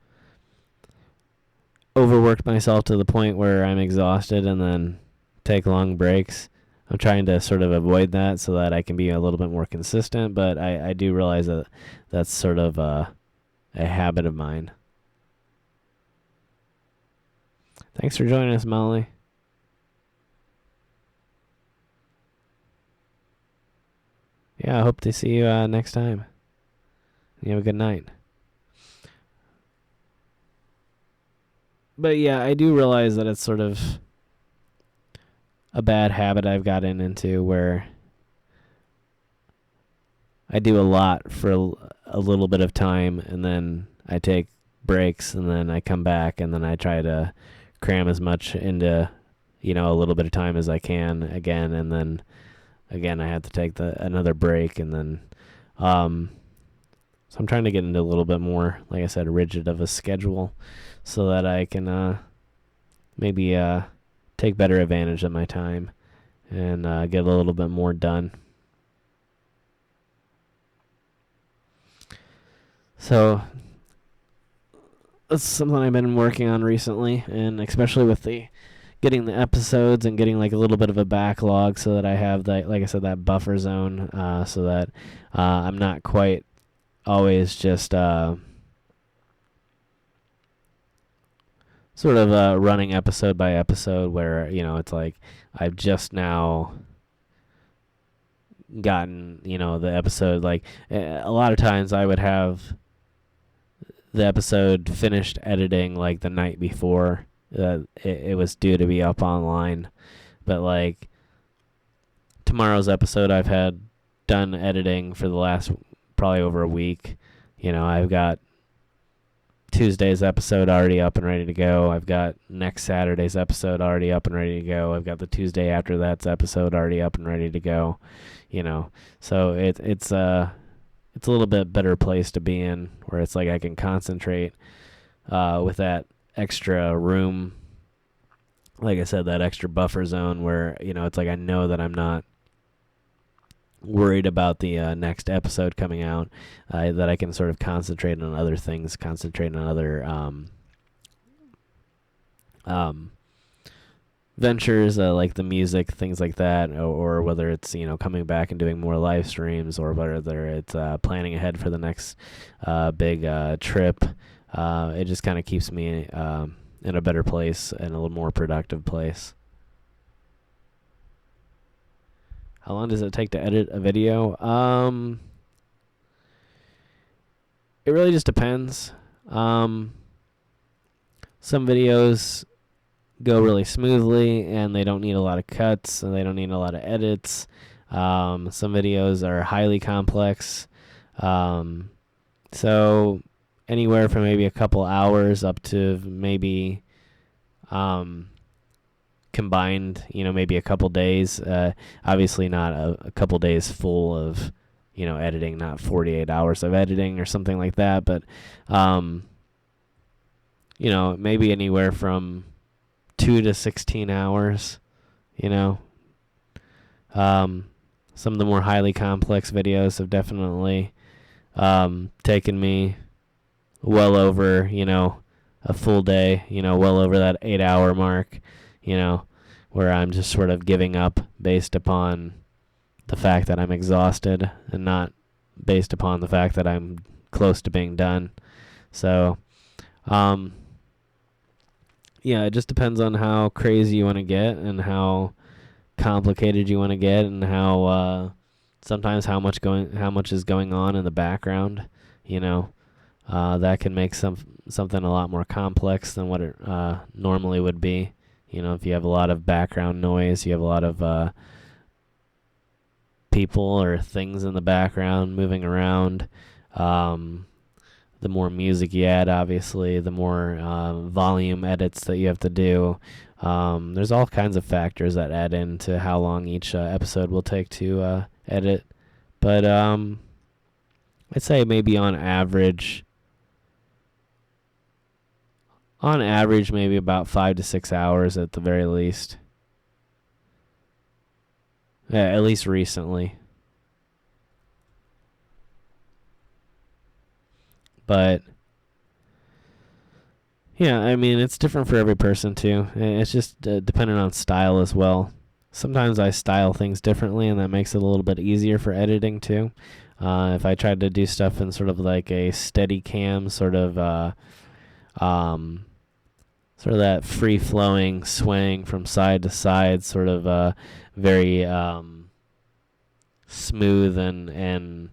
overwork myself to the point where I'm exhausted and then take long breaks. I'm trying to sort of avoid that so that I can be a little bit more consistent, but I do realize that that's sort of a habit of mine. Thanks for joining us, Molly. Yeah, I hope to see you next time. You have a good night. But yeah, I do realize that it's sort of a bad habit I've gotten into where I do a lot for a little bit of time and then I take breaks and then I come back and then I try to cram as much into a little bit of time as I can again, and then again I have to take another break, and then so I'm trying to get into a little bit more, like I said, rigid of a schedule so that I can maybe take better advantage of my time and get a little bit more done. So that's something I've been working on recently, and especially with the getting the episodes and getting like a little bit of a backlog so that I have that, like I said, that buffer zone so that I'm not quite always just sort of running episode by episode where, it's like I've just now gotten, the episode. Like a lot of times I would have the episode finished editing like the night before it was due to be up online. But like tomorrow's episode, I've had done editing for the last probably over a week. I've got Tuesday's episode already up and ready to go. I've got next Saturday's episode already up and ready to go. I've got the Tuesday after that's episode already up and ready to go. So it's a little bit better place to be in, where it's like I can concentrate with that extra room. Like I said, that extra buffer zone where it's like I know that I'm not worried about the next episode coming out, that I can sort of concentrate on other things, concentrate on other ventures, like the music, things like that, or whether it's coming back and doing more live streams, or whether it's planning ahead for the next big trip. It just kind of keeps me in a better place and a little more productive place. How long does it take to edit a video? It really just depends. Some videos go really smoothly and they don't need a lot of cuts and they don't need a lot of edits. Some videos are highly complex. So anywhere from maybe a couple hours up to maybe combined, maybe a couple days. Obviously not a couple days full of, editing, not 48 hours of editing or something like that. But, maybe anywhere from 2 to 16 hours, Some of the more highly complex videos have definitely taken me well over, a full day, well over that 8-hour mark, where I'm just sort of giving up based upon the fact that I'm exhausted and not based upon the fact that I'm close to being done. So, it just depends on how crazy you want to get and how complicated you want to get, and how sometimes how much is going on in the background. That can make something a lot more complex than what it normally would be. If you have a lot of background noise, you have a lot of people or things in the background moving around. The more music you add, obviously, the more volume edits that you have to do. There's all kinds of factors that add into how long each episode will take to edit. But I'd say maybe on average, maybe about 5 to 6 hours at the very least. Yeah, at least recently. But yeah, I mean, it's different for every person too. It's just dependent on style as well. Sometimes I style things differently, and that makes it a little bit easier for editing too. If I tried to do stuff in sort of like a steady cam, sort of that free-flowing swaying from side to side, sort of very smooth and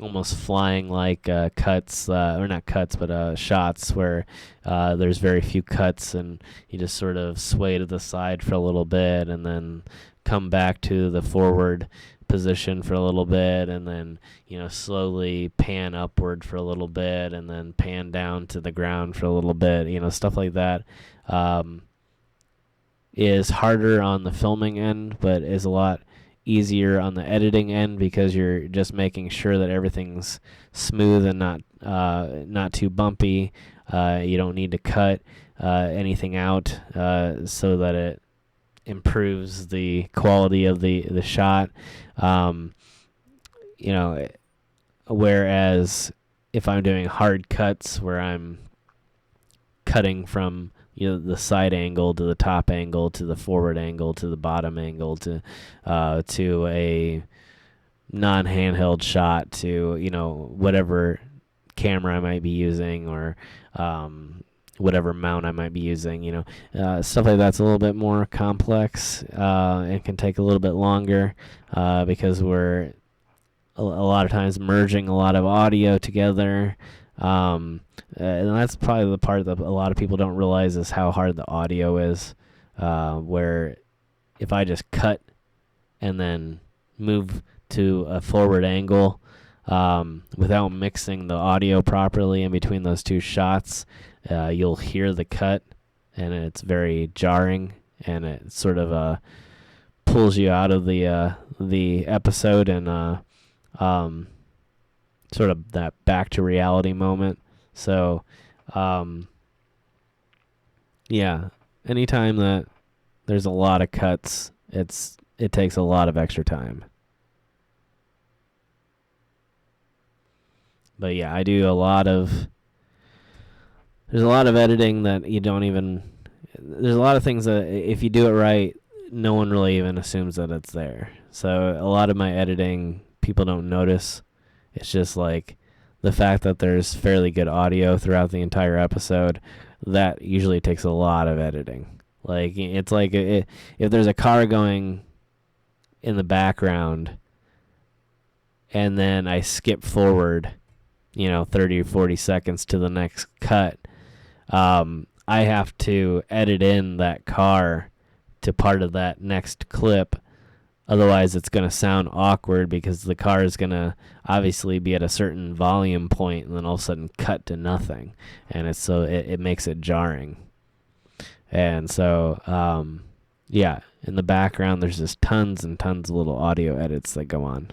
almost flying like cuts, or not cuts, but shots where there's very few cuts and you just sort of sway to the side for a little bit and then come back to the forward position for a little bit, and then slowly pan upward for a little bit, and then pan down to the ground for a little bit. Stuff like that is harder on the filming end, but is a lot easier on the editing end, because you're just making sure that everything's smooth and not too bumpy. You don't need to cut anything out so that it improves the quality of the shot. Whereas if I'm doing hard cuts where I'm cutting from the side angle to the top angle to the forward angle to the bottom angle to a non-handheld shot to whatever camera I might be using, or whatever mount I might be using, stuff like that's a little bit more complex and can take a little bit longer because we're a lot of times merging a lot of audio together. And that's probably the part that a lot of people don't realize is how hard the audio is, where if I just cut and then move to a forward angle, without mixing the audio properly in between those two shots, you'll hear the cut, and it's very jarring, and it sort of pulls you out of the episode and sort of that back to reality moment. So, yeah, anytime that there's a lot of cuts, it takes a lot of extra time. But yeah, I do there's a lot of editing that you don't even, there's a lot of things that if you do it right, no one really even assumes that it's there. So a lot of my editing, people don't notice. It's just like the fact that there's fairly good audio throughout the entire episode, that usually takes a lot of editing. Like, it's like if there's a car going in the background and then I skip forward, 30 or 40 seconds to the next cut, I have to edit in that car to part of that next clip. Otherwise, it's going to sound awkward because the car is going to obviously be at a certain volume point and then all of a sudden cut to nothing. And it makes it jarring. And so, yeah, in the background, there's just tons and tons of little audio edits that go on.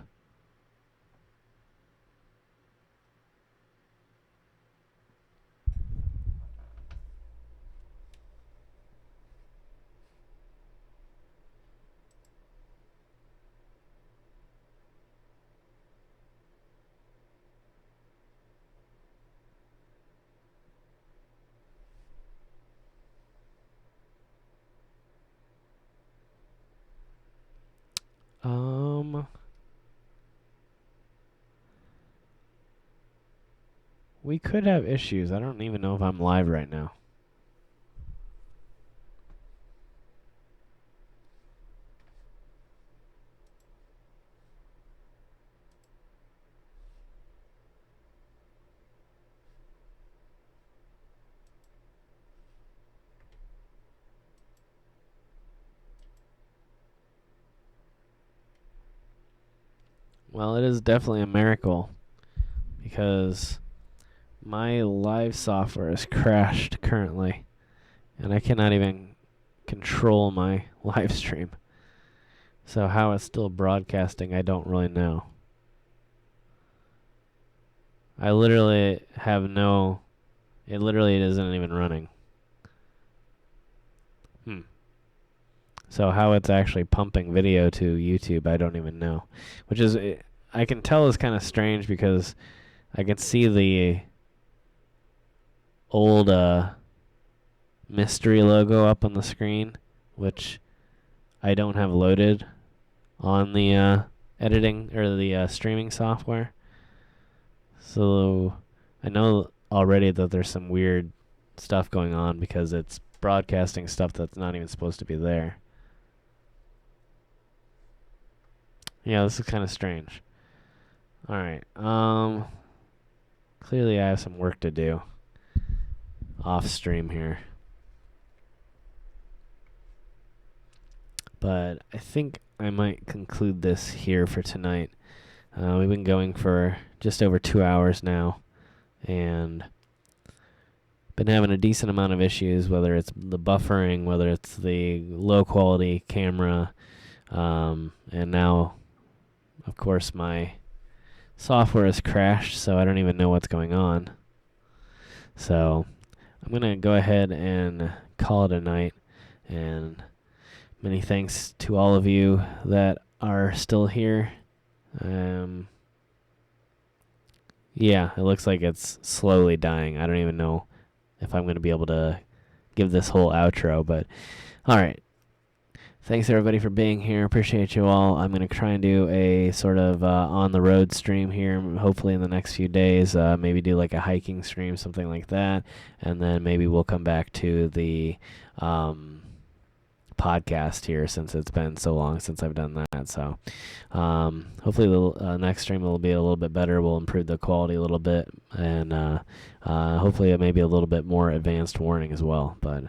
We could have issues. I don't even know if I'm live right now. Well, it is definitely a miracle because my live software is crashed currently, and I cannot even control my live stream. So how it's still broadcasting, I don't really know. I literally have it literally isn't even running. So how it's actually pumping video to YouTube, I don't even know. Which is, I can tell is kind of strange because I can see the old mystery logo up on the screen, which I don't have loaded on the editing or the streaming software. So I know already that there's some weird stuff going on because it's broadcasting stuff that's not even supposed to be there. Yeah, this is kind of strange. Alright, clearly I have some work to do off stream here. But I think I might conclude this here for tonight. We've been going for just over 2 hours now, and been having a decent amount of issues, whether it's the buffering, whether it's the low quality camera, and now, of course, my software has crashed, so I don't even know what's going on. So I'm going to go ahead and call it a night, and many thanks to all of you that are still here. Yeah, it looks like it's slowly dying. I don't even know if I'm going to be able to give this whole outro, but alright. Thanks everybody for being here. Appreciate you all. I'm going to try and do a sort of on-the-road stream here, hopefully in the next few days. Maybe do like a hiking stream, something like that. And then maybe we'll come back to the podcast here since it's been so long since I've done that. So hopefully the next stream will be a little bit better. We'll improve the quality a little bit. And hopefully it may be a little bit more advanced warning as well. But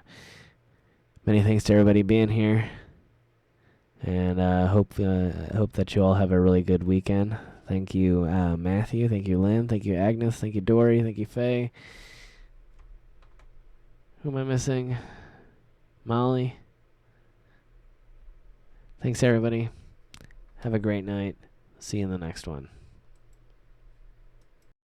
many thanks to everybody being here. And hope that you all have a really good weekend. Thank you, Matthew. Thank you, Lynn. Thank you, Agnes. Thank you, Dory. Thank you, Faye. Who am I missing? Molly. Thanks, everybody. Have a great night. See you in the next one.